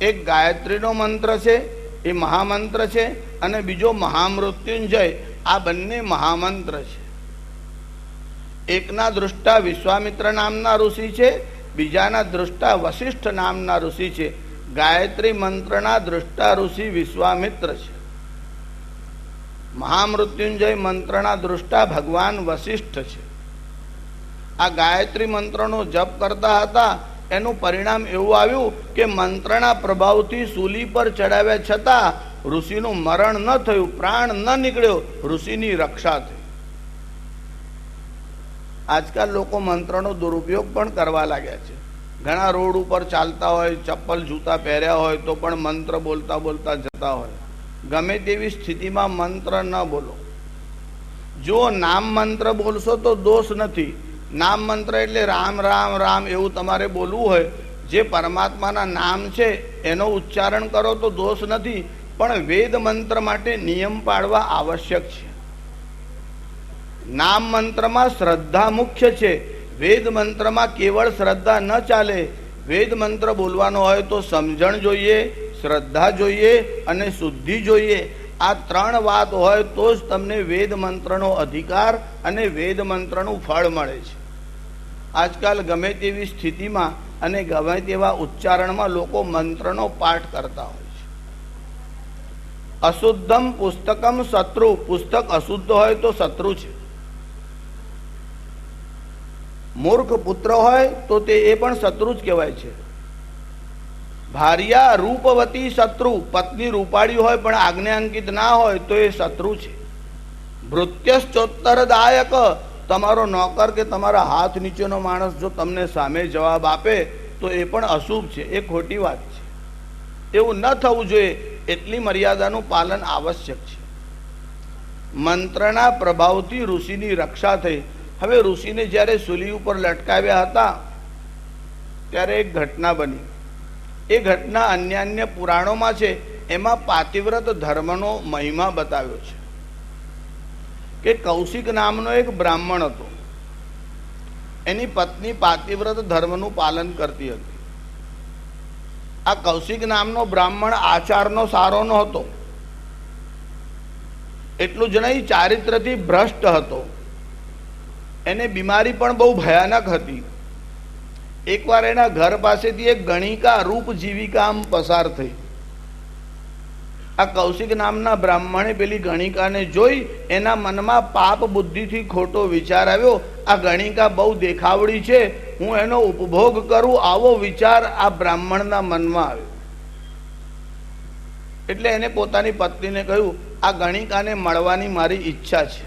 એક ગાયત્રીનો મંત્ર છે, એ મહામંત્ર છે, અને બીજો મહામૃત્યુંજય. આ બંને મહામંત્ર છે. એકના દૃષ્ટા વિશ્વામિત્ર નામના ઋષિ છે, બીજાના દૃષ્ટા વશિષ્ઠ નામના ઋષિ છે. ગાયત્રી મંત્રના દૃષ્ટા ઋષિ વિશ્વામિત્ર છે. મહામૃત્યુંજય મંત્રના દૃષ્ટા ભગવાન વશિષ્ઠ છે. આ ગાયત્રી મંત્રનો જપ કરતા હતા, એનું પરિણામ એવું આવ્યું કે મંત્રના પ્રભાવથી સૂલી પર ચડાવ્યા છતાં ઋષિનું મરણ ન થયું, પ્રાણ ન નીકળ્યો, ઋષિની રક્ષા થઈ. આજકાલ લોકો મંત્રનો દુરુપયોગ પણ કરવા લાગ્યા છે. ઘણા રોડ ઉપર ચાલતા હોય, ચપ્પલ જૂતા પહેર્યા હોય તો પણ મંત્ર બોલતા બોલતા જતા હોય. ગમે તેવી સ્થિતિમાં મંત્ર ન બોલો. જો નામ મંત્ર બોલશો તો દોષ નથી. નામ મંત્ર એટલે રામ રામ રામ એવું તમારે બોલવું હોય. જે પરમાત્માના નામ છે એનો ઉચ્ચારણ કરો તો દોષ નથી, પણ વેદ મંત્ર માટે નિયમ પાડવા આવશ્યક છે. નામ મંત્રમાં શ્રદ્ધા મુખ્ય છે. વેદ મંત્રમાં કેવળ શ્રદ્ધા ન ચાલે. વેદ મંત્ર બોલવાનો હોય તો સમજણ જોઈએ, શ્રદ્ધા જોઈએ અને શુદ્ધિ જોઈએ. આ ત્રણ વાત હોય તો જ તમને વેદ મંત્રનો અધિકાર અને વેદ મંત્રનું ફળ મળે છે. આજકાલ ગમે તેવી સ્થિતિમાં અને ગમે તેવા ઉચ્ચારણમાં લોકો મંત્રનો પાઠ કરતા હોય છે. અશુદ્ધમ પુસ્તકમ શત્રુ, પુસ્તક અશુદ્ધ હોય તો શત્રુ છે. મૂર્ખ પુત્ર હોય તો તે એ પણ શત્રુ જ કહેવાય છે. ભાર્યા રૂપવતી શત્રુ, પત્ની રૂપાળી હોય પણ આજ્ઞાંકિત ના હોય તો એ શત્રુ છે. ભૃત્યશ્ચોત્તરદાયક, તમારો નોકર કે તમારા હાથ નીચેનો માણસ જો તમને સામે જવાબ આપે તો એ પણ અશુભ છે, એ ખોટી વાત છે. એવું ન થવું જોઈએ, એટલી મર્યાદાનું પાલન આવશ્યક છે. મંત્રના પ્રભાવથી ઋષિની રક્ષા થઈ. હવે ઋષિને જ્યારે સૂલી ઉપર લટકાવ્યા હતા ત્યારે એક ઘટના બની. એ ઘટના અન્ય અન્ય પુરાણોમાં છે. એમાં પાતિવ્રત ધર્મનો મહિમા બતાવ્યો છે કે કૌશિક નામનો એક બ્રાહ્મણ હતો. એની પત્ની પાતિવ્રત ધર્મનું પાલન કરતી હતી. આ કૌશિક નામનો બ્રાહ્મણ આચારનો સારો નહોતો. એટલું જ નહીં, ચારિત્રથી ભ્રષ્ટ હતો. એને બીમારી પણ બહુ ભયાનક હતી. એકવાર એના ઘર પાસેથી એક ગણિકા રૂપ જીવિકા આમ પસાર થઈ. આ કૌશિક નામના બ્રાહ્મણે પેલી ગણિકાને જોઈ એના મનમાં પાપ બુદ્ધિથી ખોટો વિચાર આવ્યો, આ ગણિકા બહુ દેખાવડી છે, હું એનો ઉપભોગ કરું, આવો વિચાર આ બ્રાહ્મણના મનમાં આવ્યો. એટલે એને પોતાની પત્નીને કહ્યું, આ ગણિકાને મળવાની મારી ઈચ્છા છે.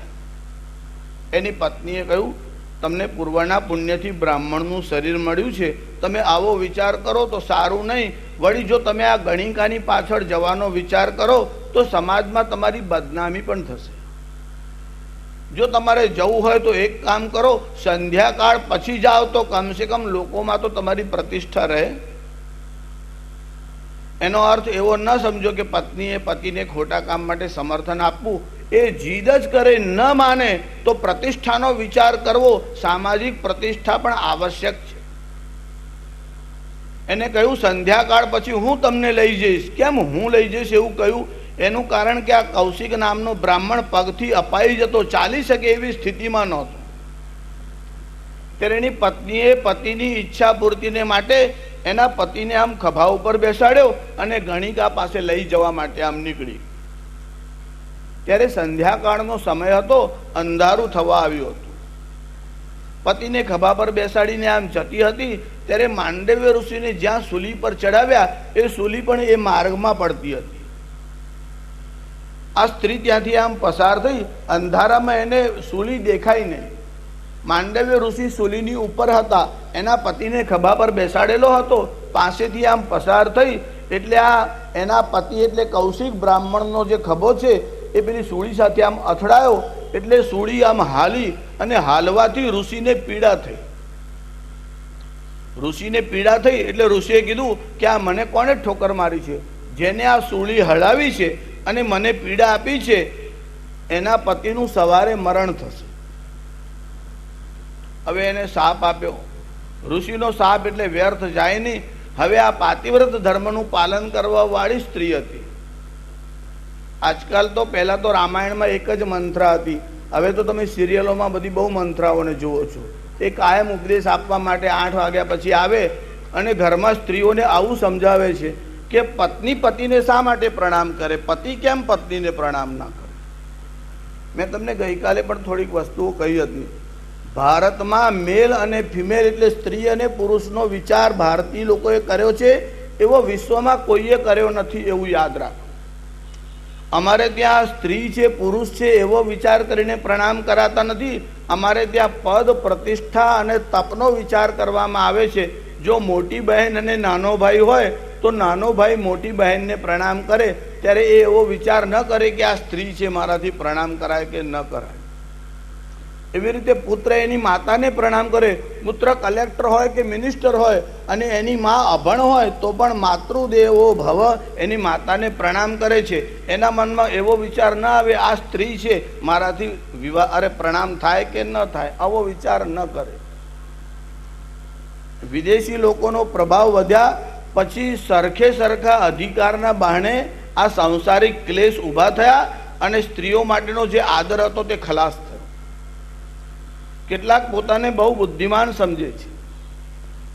એની પત્નીએ કહ્યું, તમને પૂર્વના પુણ્યથી બ્રાહ્મણનું શરીર મળ્યું છે, તમે આવો વિચાર કરો તો સારું નહીં. વળી જો તમે આ ગણિકાની પાછળ જવાનો વિચાર કરો તો સમાજમાં તમારી બદનામી પણ થશે. જો તમારે જવું હોય તો એક કામ કરો, સંધ્યાકાળ પછી જાઓ તો કમસે કમ લોકોમાં તો તમારી પ્રતિષ્ઠા રહે. એનો અર્થ એવો ન સમજો કે પત્નીએ પતિને ખોટા કામ માટે સમર્થન આપવું. એ જીદ જ કરે, ન માને તો પ્રતિષ્ઠાનો વિચાર કરવો. સામાજિક પ્રતિષ્ઠા પણ આવશ્યક છે. એને કહ્યું, સંધ્યાકાળ પછી હું તમને લઈ જઈશ. કેમ હું લઈ જઈશ એવું કહ્યું? એનું કારણ કે આ કૌશિક નામનો બ્રાહ્મણ પગથી અપાઈ જતો, ચાલી શકે એવી સ્થિતિમાં નહોતો. ત્યારે એની પત્નીએ પતિની ઈચ્છા પૂર્તિને માટે એના પતિને આમ ખભા ઉપર બેસાડ્યો અને ગણિકા પાસે લઈ જવા માટે આમ નીકળી. ત્યારે સંધ્યાકાળનો સમય હતો, અંધારું થવા આવ્યું હતું. પતિને ખભા પર બેસાડીને આમ જતી હતી ત્યારે માંડવ્ય ઋષિને જ્યાં સૂલી પર ચડાવ્યા એ સૂલી પણ એ માર્ગમાં પડતી હતી. આ સ્ત્રી ત્યાંથી આમ પસાર થઈ, અંધારામાં એને સૂલી દેખાઈ નહીં. માંડવ્ય ઋષિ સૂલીની ઉપર હતા, એના પતિને ખભા પર બેસાડેલો હતો, પાસેથી આમ પસાર થઈ. એટલે આ એના પતિ એટલે કૌશિક બ્રાહ્મણનો જે ખભો છે એ પેલી સૂળી સાથે આમ અથડાયો. એટલે સૂળી આમ હાલી અને હાલવાથી ઋષિને પીડા થઈ. ઋષિને પીડા થઈ એટલે ઋષિએ કીધું કે આ મને કોને ઠોકર મારી છે? જેને આ સૂળી હલાવી છે અને મને પીડા આપી છે એના પતિનું સવારે મરણ થશે. હવે એને શાપ આપ્યો. ઋષિનો શાપ એટલે વ્યર્થ જાય નહીં. હવે આ પાતિવ્રત ધર્મનું પાલન કરવા વાળી સ્ત્રી હતી. આજકાલ તો પહેલા તો રામાયણમાં એક જ મંત્રા હતી, હવે તો તમે સિરિયલોમાં બધી બહુ મંત્રાઓને જુઓ છો. એ કાયમ ઉપદેશ આપવા માટે 8 વાગ્યા પછી આવે અને ઘરમાં સ્ત્રીઓને આવું સમજાવે છે કે પત્ની પતિને શા માટે પ્રણામ કરે, પતિ કેમ પત્નીને પ્રણામ ના કરે. મેં તમને ગઈકાલે પણ થોડીક વસ્તુઓ કહી હતી. ભારતમાં મેલ અને ફિમેલ એટલે સ્ત્રી અને પુરુષનો વિચાર ભારતીય લોકોએ કર્યો છે એવો વિશ્વમાં કોઈએ કર્યો નથી, એવું યાદ રાખો. અમારે ત્યાં સ્ત્રી છે પુરુષ છે એવો વિચાર કરીને પ્રણામ કરાતા નથી. અમારે ત્યાં પદ પ્રતિષ્ઠા અને તપનો વિચાર કરવામાં આવે છે. જો મોટી બહેન અને નાનો ભાઈ હોય તો નાનો ભાઈ મોટી બહેનને પ્રણામ કરે ત્યારે એ એવો વિચાર ન કરે કે આ સ્ત્રી છે મારાથી પ્રણામ કરાય કે ન કરાય. એવી રીતે પુત્ર એની માતાને પ્રણામ કરે. પુત્ર કલેક્ટર હોય કે મિનિસ્ટર હોય અને એની મા અભણ હોય તો પણ માતૃદેવો ભવ એની માતાને પ્રણામ કરે છે. એના મનમાં એવો વિચાર ન આવે આ સ્ત્રી છે મારાથી વિવાહ પ્રણામ થાય કે ન થાય, આવો વિચાર ન કરે. વિદેશી લોકોનો પ્રભાવ વધ્યા પછી સરખે સરખા અધિકારના બહાને આ સાંસારિક ક્લેશ ઊભા થયા અને સ્ત્રીઓ માટેનો જે આદર હતો તે ખલાસ થયો. કેટલાક પોતાને બહુ બુદ્ધિમાન સમજે છે.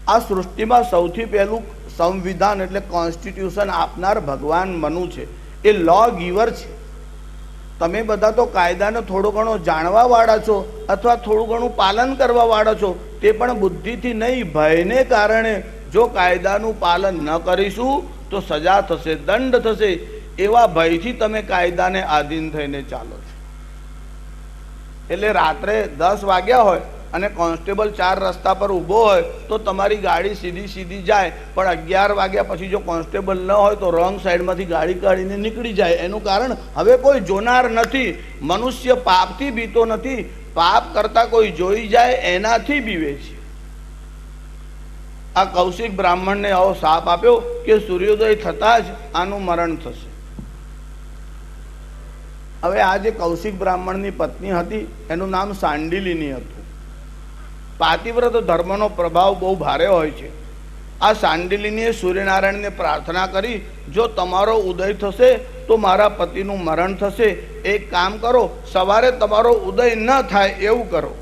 આ સૃષ્ટિમાં સૌથી પહેલું સંવિધાન એટલે કોન્સ્ટિટ્યુશન આપનાર ભગવાન મનુ છે. એ લો ગીવર છે. તમે બધા તો કાયદાને થોડો ઘણો જાણવા વાળા છો અથવા થોડું ઘણું પાલન કરવા વાળા છો, તે પણ બુદ્ધિથી નહીં, ભયને કારણે. જો કાયદાનું પાલન ન કરીશું તો સજા થશે, દંડ થશે, એવા ભયથી તમે કાયદાને આધીન થઈને ચાલો છો. એટલે રાત્રે 10 વાગ્યા હોય અને કોન્સ્ટેબલ 4 રસ્તા પર ઊભો હોય તો તમારી ગાડી સીધી જાય, પણ 11 વાગ્યા પછી જો કોન્સ્ટેબલ ન હોય તો રોંગ સાઈડમાંથી ગાડી કાઢીને નીકળી જાય. એનું કારણ હવે કોઈ જોનાર નથી. મનુષ્ય પાપથી બીતો નથી, પાપ કરતા કોઈ જોઈ જાય એનાથી બીવે છે. આ કૌશિક બ્રાહ્મણને આવો શાપ આપ્યો કે સૂર્યોદય થતા જ આનું મરણ થશે. હવે આ જે કૌશિક બ્રાહ્મણની પત્ની હતી એનું નામ સાંડિલીની હતું. પાતિવ્રત ધર્મનો પ્રભાવ બહુ ભારે હોય છે. આ સાંડિલીનીએ સૂર્યનારાયણને પ્રાર્થના કરી, જો તમારો ઉદય થશે તો મારા પતિનું મરણ થશે. એક કામ કરો, સવારે તમારો ઉદય ન થાય એવું કરો.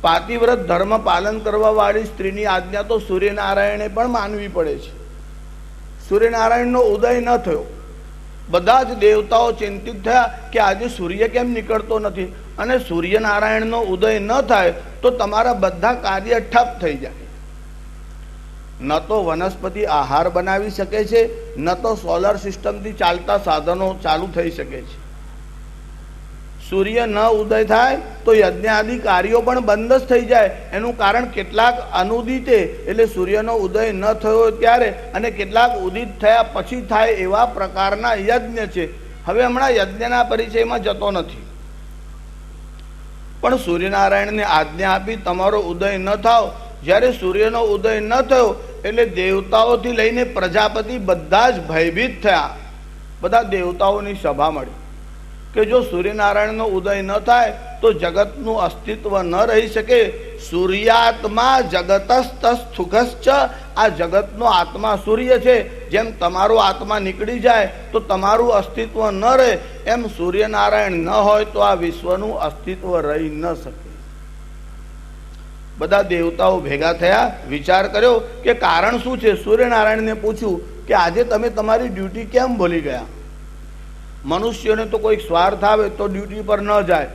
પાતિવ્રત ધર્મ પાલન કરવા વાળી સ્ત્રીની આજ્ઞા તો સૂર્યનારાયણે પણ માનવી પડે છે. સૂર્યનારાયણનો ઉદય ન થયો, બધા જ દેવતાઓ ચિંતિત થયા કે આજે સૂર્ય કેમ નીકળતો નથી, અને સૂર્યનારાયણનો ઉદય ન થાય તો તમારા બધા કાર્ય ઠપ થઈ જાય. ન તો વનસ્પતિ આહાર બનાવી શકે છે, ન તો સોલર સિસ્ટમથી ચાલતા સાધનો ચાલુ થઈ શકે છે. સૂર્ય ન ઉદય થાય તો યજ્ઞ આદિ કાર્યો પણ બંધ જ થઈ જાય. એનું કારણ કેટલાક અનુદિતે એટલે સૂર્યનો ઉદય ન થયો ત્યારે અને કેટલાક ઉદિત થયા પછી થાય એવા પ્રકારના યજ્ઞ છે. હવે હમણાં યજ્ઞના પરિચયમાં જતો નથી, પણ સૂર્યનારાયણને આજ્ઞા આપી તમારો ઉદય ન થાવ. જ્યારે સૂર્યનો ઉદય ન થયો એટલે દેવતાઓથી લઈને પ્રજાપતિ બધા જ ભયભીત થયા. બધા દેવતાઓની સભા મળી કે જો સૂર્યનારાયણનો ઉદય ન થાય તો જગતનું અસ્તિત્વ ન રહી શકે. સૂર્યાત્મા જગતસ્તસ્થુખશ્ચ, આ જગતનો આત્મા સૂર્ય છે. જેમ તમારો આત્મા નીકળી જાય તો તમારું અસ્તિત્વ ન રહે, એમ સૂર્યનારાયણ ન હોય તો આ વિશ્વનું અસ્તિત્વ રહી ન શકે. બધા દેવતાઓ ભેગા થયા, વિચાર કર્યો કે કારણ શું છે. સૂર્યનારાયણને પૂછ્યું કે આજે તમે તમારી ડ્યુટી કેમ ભૂલી ગયા? મનુષ્યને તો કોઈ સ્વાર્થ આવે તો ડ્યુટી પર ન જાય,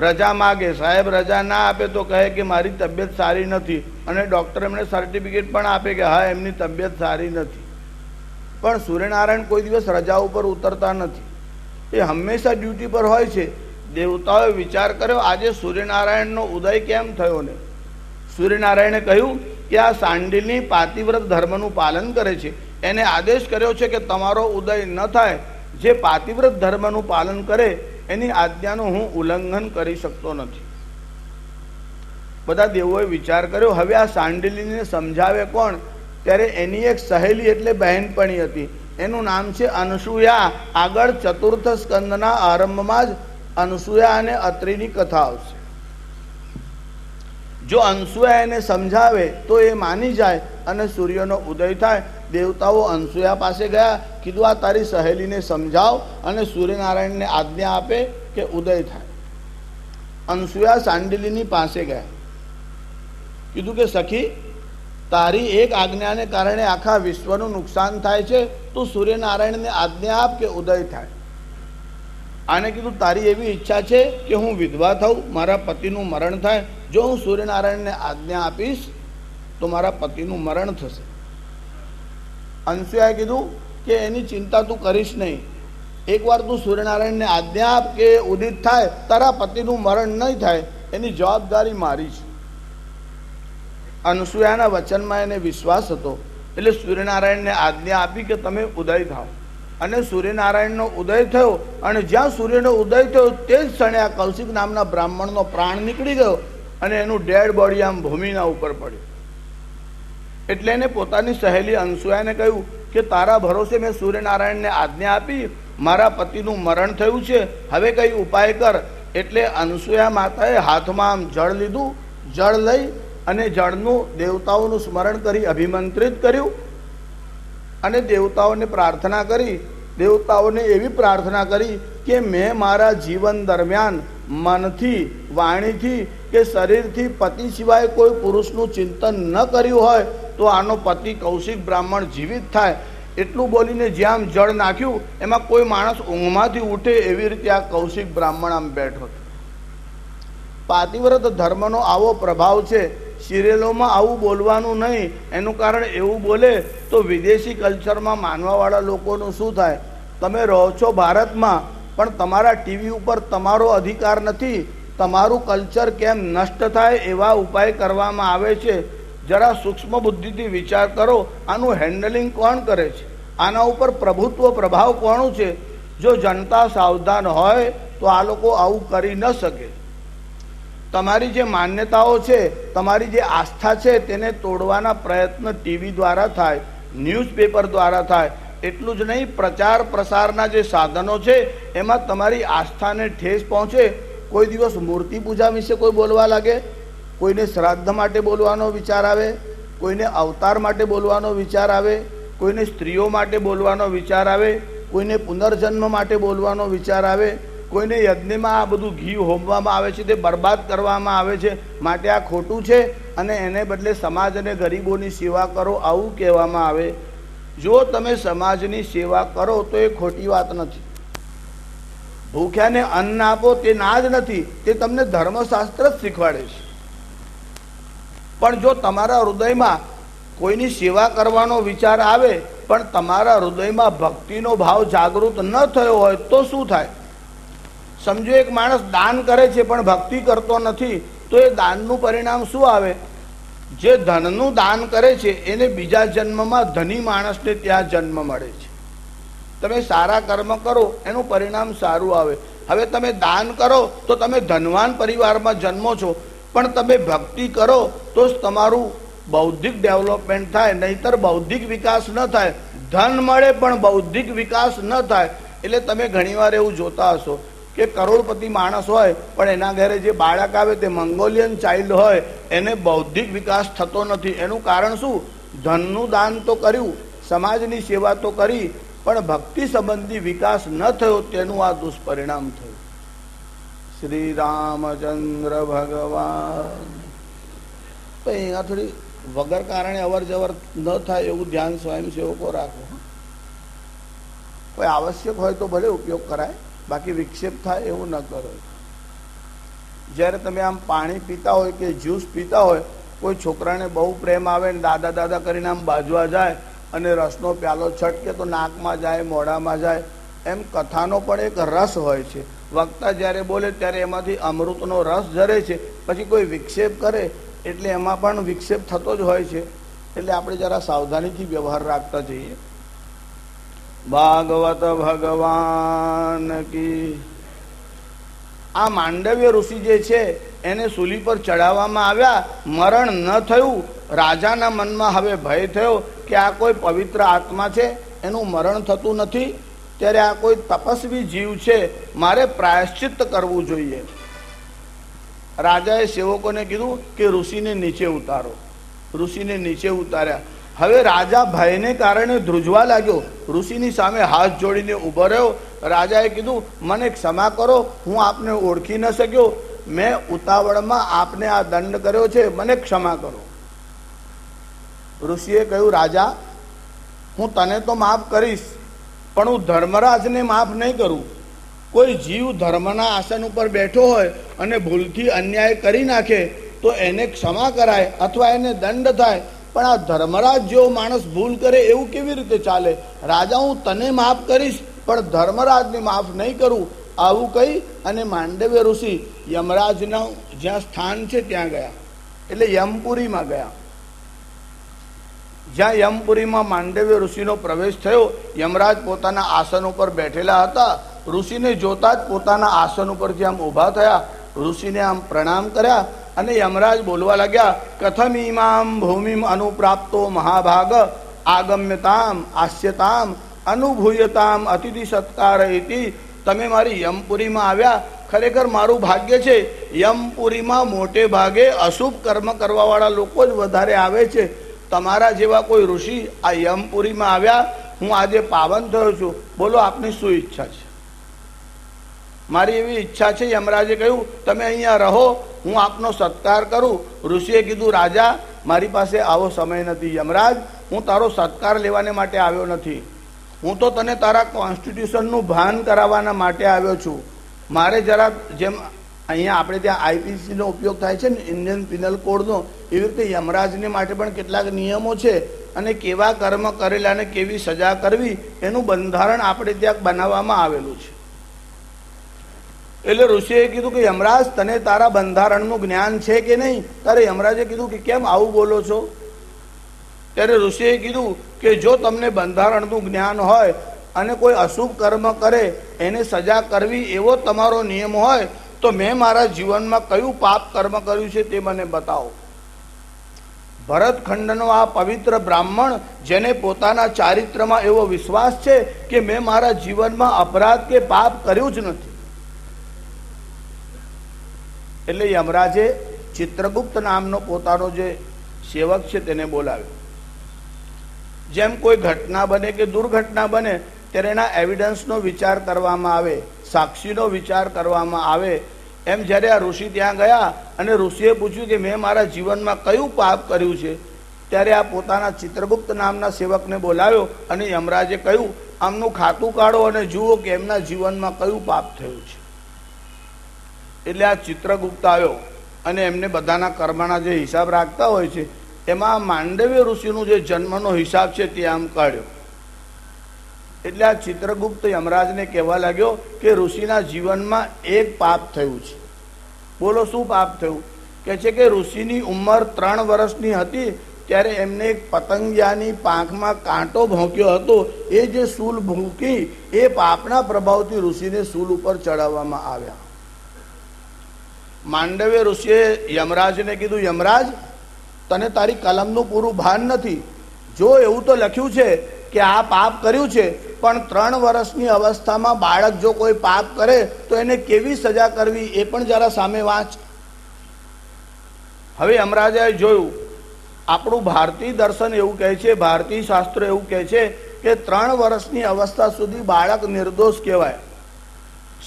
રજા માગે, સાહેબ રજા ના આપે તો કહે કે મારી તબિયત સારી નથી, અને ડૉક્ટર એમને સર્ટિફિકેટ પણ આપે કે હા એમની તબિયત સારી નથી. પણ સૂર્યનારાયણ કોઈ દિવસ રજા ઉપર ઉતરતા નથી, એ હંમેશા ડ્યુટી પર હોય છે. દેવતાઓએ વિચાર કર્યો આજે સૂર્યનારાયણનો ઉદય કેમ થયો ને? સૂર્યનારાયણે કહ્યું કે આ સાંડિલની પાતિવ્રત ધર્મનું પાલન કરે છે, એને આદેશ કર્યો છે કે તમારો ઉદય ન થાય. જે પાતિવ્રત ધર્મનું પાલન કરે એની આજ્ઞાનું હું ઉલ્લંઘન કરી શકતો નથી. બધા દેવોએ વિચાર કર્યો હવે આ સાંડિલીને સમજાવે કોણ? ત્યારે એની એક સહેલી એટલે બહેનપણી હતી, એનું નામ છે અનસૂયા. આગળ ચતુર્થ સ્કંદના આરંભમાં જ અનસૂયા અને અત્રિની કથા આવશે. જો અનસૂયા એને સમજાવે તો એ માની જાય અને સૂર્યનો ઉદય થાય. દેવતાઓ અનસૂયા પાસે ગયા, કીધું આ તારી સહેલીને સમજાવ અને સૂર્યનારાયણને આજ્ઞા આપે કે ઉદય થાય. અનસૂયા સાંડિલીની પાસે ગયા, કીધું કે સખી તારી એક આજ્ઞાને કારણે આખા વિશ્વનું નુકસાન થાય છે, તું સૂર્યનારાયણને આજ્ઞા આપ કે ઉદય થાય. આને કીધું તારી એવી ઈચ્છા છે કે હું વિધવા થઉં, મારા પતિનું મરણ થાય, જો હું સૂર્યનારાયણને આજ્ઞા આપીશ તો મારા પતિનું મરણ થશે. અનસૂયાએ કીધું કે એની ચિંતા તું કરીશ નહીં, એકવાર તું સૂર્યનારાયણને આજ્ઞા આપ કે ઉદિત થાય, તારા પતિનું મરણ નહીં થાય, એની જવાબદારી મારી છે. અનસૂયાના વચનમાં એને વિશ્વાસ હતો, એટલે સૂર્યનારાયણને આજ્ઞા આપી કે તમે ઉદય થાવ. અને સૂર્યનારાયણનો ઉદય થયો, અને જ્યાં સૂર્યનો ઉદય થયો તે જ ક્ષણે આ કૌશિક નામના બ્રાહ્મણનો પ્રાણ નીકળી ગયો અને એનું ડેડ બોડી આમ ભૂમિના ઉપર પડ્યું. એટલે એને પોતાની સહેલી અનસૂયાને કહ્યું કે તારા ભરોસે મેં સૂર્યનારાયણને આજ્ઞા આપી, મારા પતિનું મરણ થયું છે, હવે કઈ ઉપાય કર. એટલે અનસૂયા માતાએ હાથમાં આમ જળ લીધું, જળ લઈ અને જળનું દેવતાઓનું સ્મરણ કરી અભિમંત્રિત કર્યું અને દેવતાઓને પ્રાર્થના કરી. દેવતાઓને એવી પ્રાર્થના કરી કે મેં મારા જીવન દરમિયાન મનથી, વાણીથી કે શરીરથી પતિ સિવાય કોઈ પુરુષનું ચિંતન ન કર્યું હોય તો આનો પતિ કૌશિક બ્રાહ્મણ જીવિત થાય. એટલું બોલીને જ્યાં જળ નાખ્યું એમાં કોઈ માણસ ઊંઘમાંથી ઉઠે એવી રીતે આ કૌશિક બ્રાહ્મણ આમ બેઠો હતો. પાતિવ્રત ધર્મનો આવો પ્રભાવ છે. સિરિયલોમાં આવું બોલવાનું નહીં, એનું કારણ એવું બોલે તો વિદેશી કલ્ચરમાં માનવાવાળા લોકોનું શું થાય? તમે રહો છો ભારતમાં, પણ તમારા ટીવી ઉપર તમારો અધિકાર નથી. તમારું કલ્ચર કેમ નષ્ટ થાય એવા ઉપાય કરવામાં આવે છે. જરા સૂક્ષ્મ બુદ્ધિથી વિચાર કરો, આનું હેન્ડલિંગ કોણ કરે છે? આના ઉપર પ્રભુત્વ પ્રભાવ કોનું છે? જો જનતા સાવધાન હોય તો આ લોકો આવું કરી ન શકે. તમારી જે માન્યતાઓ છે, તમારી જે આસ્થા છે, તેને તોડવાના પ્રયત્ન ટીવી દ્વારા થાય, ન્યૂઝપેપર દ્વારા થાય. એટલું જ નહીં, પ્રચાર પ્રસારના જે સાધનો છે એમાં તમારી આસ્થાને ઠેસ પહોંચે. કોઈ દિવસ મૂર્તિ પૂજા વિશે કોઈ બોલવા લાગે, કોઈને શ્રાદ્ધ માટે બોલવાનો વિચાર આવે, કોઈને અવતાર માટે બોલવાનો વિચાર આવે, કોઈને સ્ત્રીઓ માટે બોલવાનો વિચાર આવે, કોઈને પુનર્જન્મ માટે બોલવાનો વિચાર આવે, કોઈને યજ્ઞમાં આ બધું ઘી હોમવામાં આવે છે, તે બરબાદ કરવામાં આવે છે, માટે આ ખોટું છે અને એને બદલે સમાજ અને ગરીબોની સેવા કરો આવું કહેવામાં આવે. જો તમે સમાજની સેવા કરો તો એ ખોટી વાત નથી. ભૂખ્યાને અન્ન આપો તે ના જ નથી, તે તમને ધર્મશાસ્ત્ર જ શીખવાડે છે. પણ જો તમારા હૃદયમાં કોઈની સેવા કરવાનો વિચાર આવે પણ તમારા હૃદયમાં ભક્તિનો ભાવ જાગૃત ન થયો હોય તો શું થાય? સમજો એક માણસ દાન કરે છે પણ ભક્તિ કરતો નથી, તો એ દાનનું પરિણામ શું આવે? જે ધનનું દાન કરે છે એને બીજા જન્મમાં ધની માણસને ત્યાં જન્મ મળે છે. તમે સારા કર્મ કરો એનું પરિણામ સારું આવે. હવે તમે દાન કરો તો તમે ધનવાન પરિવારમાં જન્મો છો, પણ તમે ભક્તિ કરો તો જ તમારું બૌદ્ધિક ડેવલપમેન્ટ થાય, નહીતર બૌદ્ધિક વિકાસ ન થાય. ધન મળે પણ બૌદ્ધિક વિકાસ ન થાય. એટલે તમે ઘણીવાર એવું જોતા હશો કે કરોડપતિ માણસ હોય પણ એના ઘરે જે બાળક આવે તે મંગોલિયન ચાઇલ્ડ હોય, એને બૌદ્ધિક વિકાસ થતો નથી. એનું કારણ શું? ધનનું દાન તો કર્યું, સમાજની સેવા તો કરી, પણ ભક્તિ સંબંધી વિકાસ ન થયો, તેનું આ દુષ્પરિણામ થયું. શ્રી રામચંદ્ર ભગવાન. અહીંયા થોડી વગર કારણે અવર જવર ન થાય એવું ધ્યાન સ્વયંસેવકો રાખો. કોઈ આવશ્યક હોય તો ભલે ઉપયોગ કરાય, બાકી વિક્ષેપ થાય એવું ન કરો. જ્યારે તમે આમ પાણી પીતા હોય કે જ્યુસ પીતા હોય, કોઈ છોકરાને બહુ પ્રેમ આવે ને દાદા દાદા કરીને આમ બાજવા જાય અને રસનો પ્યાલો છટકે તો નાકમાં જાય, મોઢામાં જાય. એમ કથાનો પણ એક રસ હોય છે. વક્તા જ્યારે બોલે ત્યારે એમાંથી અમૃતનો રસ ઝરે છે. પછી કોઈ વિક્ષેપ કરે એટલે એમાં પણ વિક્ષેપ થતો જ હોય છે. એટલે આપણે જરા સાવધાનીથી વ્યવહાર રાખતા જઈએ. ભાગવત ભગવાન કી. આ માંડવ્ય ઋષિ જે છે એને સૂલી પર ચડાવવામાં આવ્યા, મરણ ન થયું. રાજાના મનમાં હવે ભય થયો કે આ કોઈ પવિત્ર આત્મા છે, એનું મરણ થતું નથી, ત્યારે આ કોઈ તપસ્વી જીવ છે, મારે પ્રાયશ્ચિત્ત કરવું જોઈએ. રાજાએ સેવકોને કીધું કે ઋષિને નીચે ઉતારો. ઋષિને નીચે ઉતાર્યા. હવે રાજા ભયને કારણે ધ્રુજવા લાગ્યો, ઋષિની સામે હાથ જોડીને ઊભો રહ્યો. રાજાએ કીધું, મને ક્ષમા કરો, હું આપને ઓળખી ન શક્યો, મેં ઉતાવળમાં આપને આ દંડ કર્યો છે, મને ક્ષમા કરો. ઋષિએ કહ્યું, રાજા હું તને તો માફ કરીશ, પણ હું ધર્મરાજને માફ નહીં કરું. કોઈ જીવ ધર્મના આસન ઉપર બેઠો હોય અને ભૂલથી અન્યાય કરી નાખે તો એને ક્ષમા કરાય અથવા એને દંડ થાય, પણ આ ધર્મરાજ જેવો માણસ ભૂલ કરે એવું કેવી રીતે ચાલે? રાજા હું તને માફ કરીશ પણ ધર્મરાજને માફ નહીં કરું. આવું કહી અને માંડવ્ય ઋષિ યમરાજના જ્યાં સ્થાન છે ત્યાં ગયા, એટલે યમપુરીમાં ગયા. જ્યાં યમપુરીમાં માંડવ્ય ઋષિનો પ્રવેશ થયો, યમરાજ પોતાના આસન ઉપર બેઠેલા હતા. ઋષિને જોતા જ પોતાના આસન ઉપરથી આમ ઊભા થયા, ઋષિને આમ પ્રણામ કર્યા અને યમરાજ બોલવા લાગ્યા, કથમ ઈમામ ભૂમિમ અનુપ્રાપ્તો મહાભાગ આગમ્યતામ આસ્યતામ અનુભૂયતામ અતિથિ સત્કાર ઇતિ. તમે મારી યમપુરીમાં આવ્યા, ખરેખર મારું ભાગ્ય છે. યમપુરીમાં મોટે ભાગે અશુભ કર્મ કરવાવાળા લોકો જ વધારે આવે છે. તમારા જેવા કોઈ ઋષિ આ યમપુરીમાં આવ્યા, હું આજે પાવન થયો છું. બોલો આપની શું ઈચ્છા છે? મારી એવી ઈચ્છા છે, યમરાજે કહ્યું, તમે અહીંયા રહો, હું આપનો સત્કાર કરું. ઋષિએ કીધું, રાજા મારી પાસે આવો સમય નથી. યમરાજ હું તારો સત્કાર લેવાને માટે આવ્યો નથી, હું તો તને તારા કોન્સ્ટિટ્યુશનનું ભાન કરાવવાના માટે આવ્યો છું. મારે જરા જેમ અહીંયા આપણે ત્યાં આઈપીસીનો ઉપયોગ થાય છે ને, ઇન્ડિયન પિનલ કોડનો, એવી રીતે યમરાજને માટે પણ કેટલાક નિયમો છે અને કેવા કર્મ કરેલા અને કેવી સજા કરવી એનું બંધારણ આપણે ત્યાં બનાવવામાં આવેલું છે. એટલે ઋષિએ કીધું કે યમરાજ તને તારા બંધારણનું જ્ઞાન છે કે નહીં? ત્યારે યમરાજે કીધું કે કેમ આવું બોલો છો? ત્યારે ઋષિએ કીધું કે જો તમને બંધારણનું જ્ઞાન હોય અને કોઈ અશુભ કર્મ કરે એને સજા કરવી એવો તમારો નિયમ હોય તો મેં મારા જીવનમાં કયું પાપ કર્મ કર્યું છે તે મને બતાવો. ભરતખંડનો આ પવિત્ર બ્રાહ્મણ, જેને પોતાના ચારિત્રમાં એવો વિશ્વાસ છે કે મેં મારા જીવનમાં અપરાધ કે પાપ કર્યું જ નથી. એટલે યમરાજે ચિત્રગુપ્ત નામનો પોતાનો જે સેવક છે તેને બોલાવ્યો. જેમ કોઈ ઘટના બને કે દુર્ઘટના બને ત્યારે એના એવિડન્સનો વિચાર કરવામાં આવે, સાક્ષીનો વિચાર કરવામાં આવે. એમ જ્યારે આ ઋષિ ત્યાં ગયા અને ઋષિએ પૂછ્યું કે મેં મારા જીવનમાં કયું પાપ કર્યું છે, ત્યારે આ પોતાના ચિત્રગુપ્ત નામના સેવકને બોલાવ્યો અને યમરાજે કહ્યું, આમનું ખાતું કાઢો અને જુઓ કે એમના જીવનમાં કયું પાપ થયું છે. એટલે આ ચિત્રગુપ્ત આવ્યો અને એમને બધાના કર્મના જે હિસાબ રાખતા હોય છે એમાં માંડવ્ય ઋષિનું જે જન્મનો હિસાબ છે તે આમ કાઢ્યો. એટલે આ ચિત્રગુપ્ત યમરાજને કહેવા લાગ્યો કે ઋષિના જીવનમાં એક પાપ થયું છે. બોલો શું પાપ થયું? કે છે કે ઋષિની ઉંમર 3 વર્ષની હતી ત્યારે એમને એક પતંગિયાની પાંખમાં કાંટો ભોંક્યો હતો. એ જે શૂલ ભૂંકી એ પાપના પ્રભાવથી ઋષિને શૂલ ઉપર ચડાવવામાં આવ્યા. માંડવ્ય ઋષિએ યમરાજને કીધું, યમરાજ, તને તારી કલમનું પૂરું ભાન નથી. જો એવું તો લખ્યું છે કે આ પાપ કર્યું છે, પણ 3 વર્ષની અવસ્થામાં બાળક જો કોઈ પાપ કરે તો એને કેવી સજા કરવી એ પણ જરા સામે વાંચ. હવે યમરાજાએ જોયું, આપણું ભારતીય દર્શન એવું કહે છે, ભારતીય શાસ્ત્રો એવું કહે છે કે 3 વર્ષની અવસ્થા સુધી બાળક નિર્દોષ કહેવાય.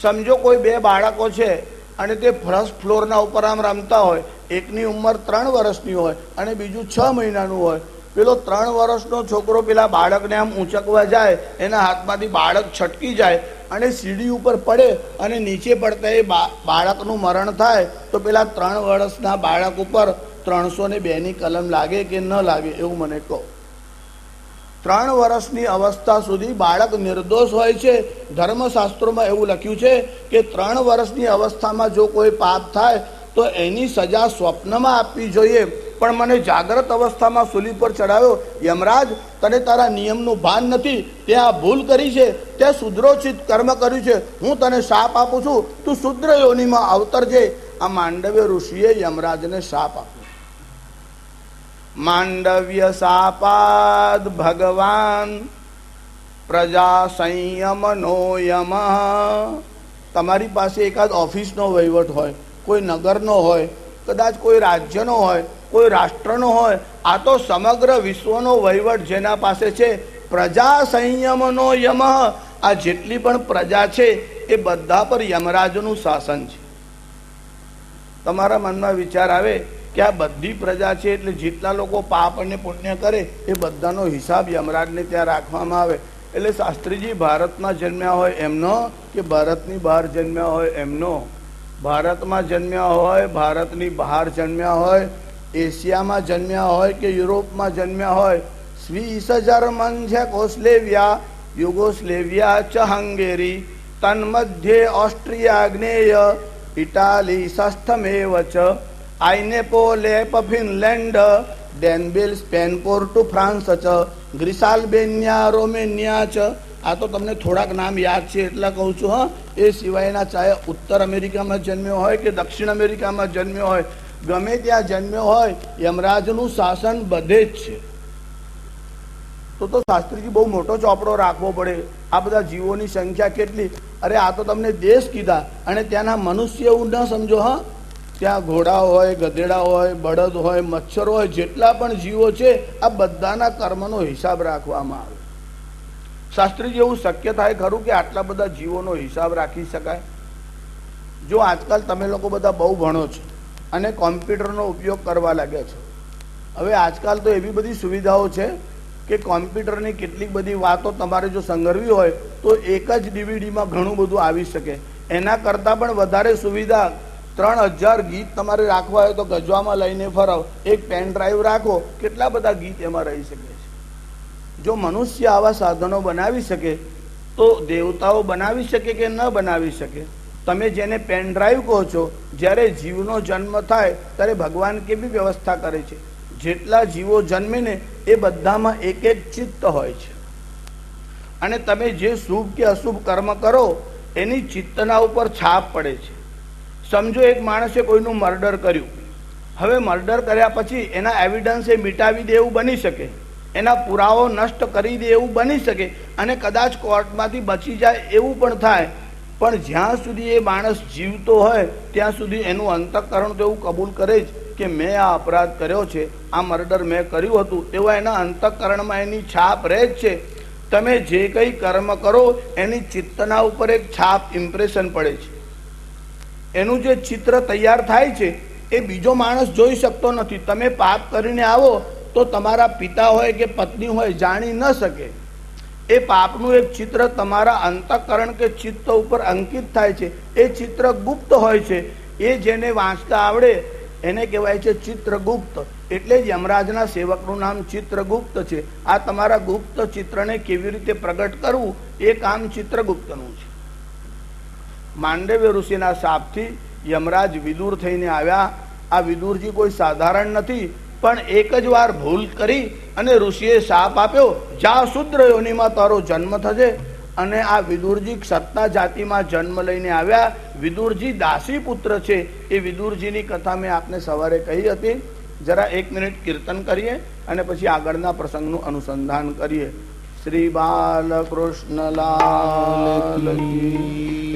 સમજો કોઈ 2 બાળકો છે અને તે ફર્સ્ટ ફ્લોરના ઉપર આમ રમતા હોય, એકની ઉંમર 3 વર્ષની હોય અને બીજું 6 મહિનાનું હોય. પેલો 3 વર્ષનો છોકરો પેલા બાળકને આમ ઊંચકવા જાય, એના હાથમાંથી બાળક છટકી જાય અને સીડી ઉપર પડે અને નીચે પડતા એ બાળકનું મરણ થાય તો પેલા 3 વર્ષના બાળક ઉપર 302ની કલમ લાગે કે ન લાગે એવું મને કહો. 3 વર્ષની અવસ્થા સુધી બાળક નિર્દોષ હોય છે. ધર્મશાસ્ત્રોમાં એવું લખ્યું છે કે 3 વર્ષની અવસ્થામાં જો કોઈ પાપ થાય તો એની સજા સ્વપ્નમાં આપવી જોઈએ, પણ મને જાગ્રત અવસ્થામાં સૂલી પર ચડાવ્યો. યમરાજ, તને તારા નિયમનું ભાન નથી. ત્યાં ભૂલ કરી છે, ત્યાં શુદ્રોચિત કર્મ કર્યું છે. હું તને શાપ આપું છું, તું શુદ્ર યોનિમાં અવતરજે. આ માંડવ્ય ઋષિએ યમરાજને શાપ આપ્યો. માંડવ્ય શાપાદ ભગવાન પ્રજા સંયમનો યમ. તમારી પાસે એકાદ ઓફિસનો વહીવટ હોય, કોઈ નગરનો હોય, કદાચ કોઈ રાજ્યનો હોય, કોઈ રાષ્ટ્રનો હોય. આ તો સમગ્ર વિશ્વનો વહીવટ જેના પાસે છે. પ્રજા સંયમનો યમ. આ જેટલી પણ પ્રજા છે એ બધા પર યમરાજનું શાસન છે. તમારા મનમાં વિચાર આવે કે આ બધી પ્રજા છે એટલે જેટલા લોકો પાપ અને પુણ્ય કરે એ બધાનો હિસાબ યમરાજને ત્યાં રાખવામાં આવે. એટલે શાસ્ત્રીજી ભારતમાં જન્મ્યા હોય એમનો કે ભારતની બહાર જન્મ્યા હોય એમનો? ભારતમાં જન્મ્યા હોય, ભારતની બહાર જન્મ્યા હોય, એશિયામાં જન્મ્યા હોય કે યુરોપમાં જન્મ્યા હોય, સ્વીસ જર્મન ઝેકોસ્લેવિયા યુગોસ્લેવિયા ચ હંગેરી તન્મધ્યે ઓસ્ટ્રિયા જ્ઞેય ઇટાલી ષષ્ઠમેવ ચ આઇનેપોલેપ ફિનલેન્ડ ડેનબેલ સ્પેન પોર્ટુ ફ્રાન્સ ચ ગ્રીસાલ્બેનિયા રોમેનિયા ચ. આ તો તમને થોડાક નામ યાદ છે એટલા કહું છું. હા, એ સિવાયના ચાહે ઉત્તર અમેરિકામાં જન્મ્યો હોય કે દક્ષિણ અમેરિકામાં જન્મ્યો હોય, ગમે ત્યાં જન્મ્યો હોય, યમરાજનું શાસન બધે જ છે. તો શાસ્ત્રીજી બહુ મોટો ચોપડો રાખવો પડે. આ બધા જીવોની સંખ્યા કેટલી? અરે આ તો તમને દેશ કીધા અને ત્યાંના મનુષ્ય એવું ન સમજો. હા, ત્યાં ઘોડા હોય, ગધેડા હોય, બળદ હોય, મચ્છર હોય, જેટલા પણ જીવો છે આ બધાના કર્મનો હિસાબ રાખવામાં આવે. શાસ્ત્રીજી એવું શક્ય થાય ખરું કે આટલા બધા જીવોનો હિસાબ રાખી શકાય? જો આજકાલ તમે લોકો બધા બહુ ભણો છો અને કોમ્પ્યુટરનો ઉપયોગ કરવા લાગ્યા છો. હવે આજકાલ તો એવી બધી સુવિધાઓ છે કે કોમ્પ્યુટરની કેટલીક બધી વાતો તમારે જો સંગ્રહવી હોય તો એક જ ડીવીડીમાં ઘણું બધું આવી શકે. એના કરતાં પણ વધારે સુવિધા 3000 ગીત તમારે રાખવા હોય તો ગજવામાં લઈને ફરાવ, એક પેન ડ્રાઈવ રાખો, કેટલા બધા ગીત એમાં રહી શકે છે. જો મનુષ્ય આવા સાધનો બનાવી શકે તો દેવતાઓ બનાવી શકે કે ન બનાવી શકે? તમે જેને પેન ડ્રાઈવ કહો છો, જ્યારે જીવનો જન્મ થાય ત્યારે ભગવાન કેવી વ્યવસ્થા કરે છે? જેટલા જીવો જન્મે ને એ બધામાં એક એક ચિત્ત હોય છે અને તમે જે શુભ કે અશુભ કર્મ કરો એની ચિત્તના ઉપર છાપ પડે છે. સમજો એક માણસે કોઈનું મર્ડર કર્યું. હવે મર્ડર કર્યા પછી એના એવિડન્સ એ મિટાવી દે એવું બની શકે, એના પુરાવો નષ્ટ કરી દે એવું બની શકે અને કદાચ કોર્ટમાંથી બચી જાય એવું પણ થાય. પણ જ્યાં સુધી એ માણસ જીવતો હોય ત્યાં સુધી એનું અંતઃકરણ તો એવું કબૂલ કરે જ કે મેં આ અપરાધ કર્યો છે, આ મર્ડર મેં કર્યું હતું, તેવા એના અંતઃકરણમાં એની છાપ રહે જ છે. તમે જે કંઈ કર્મ કરો એની ચિત્તના ઉપર એક છાપ ઇમ્પ્રેશન પડે છે. એનું જે ચિત્ર તૈયાર થાય છે એ બીજો માણસ જોઈ શકતો નથી. તમે પાપ કરીને આવો તો તમારા પિતા હોય કે પત્ની હોય જાણી ન શકે. એ પાપનું એક ચિત્ર તમારા અંતઃકરણ કે ચિત્ત ઉપર અંકિત થાય છે. એ ચિત્ર ગુપ્ત હોય છે. એ જેને વાંચતા આવડે એને કહેવાય છે ચિત્રગુપ્ત. એટલે જ યમરાજના સેવકનું નામ ચિત્રગુપ્ત છે. આ તમારા ગુપ્ત ચિત્રને કેવી રીતે પ્રગટ કરવું એ કામ ચિત્રગુપ્તનું છે. માંડવ્ય ઋષિના શાપથી યમરાજ વિદુર થઈને આવ્યા. આ વિદુરજી કોઈ સાધારણ નથી, પણ એક જ વાર ભૂલ કરી અને ઋષિએ શાપ આપ્યો, જા શુદ્ર યોનિમાં તારો જન્મ થશે. અને આ વિદુરજી ક્ષત્રિય જાતિમાં જન્મ લઈને આવ્યા. વિદુરજી દાસી પુત્ર છે. એ વિદુરજીની કથા મેં આપને સવારે કહી હતી. જરા 1 મિનિટ કીર્તન કરીએ અને પછી આગળના પ્રસંગનું અનુસંધાન કરીએ. શ્રી બાલકૃષ્ણ લાલ કી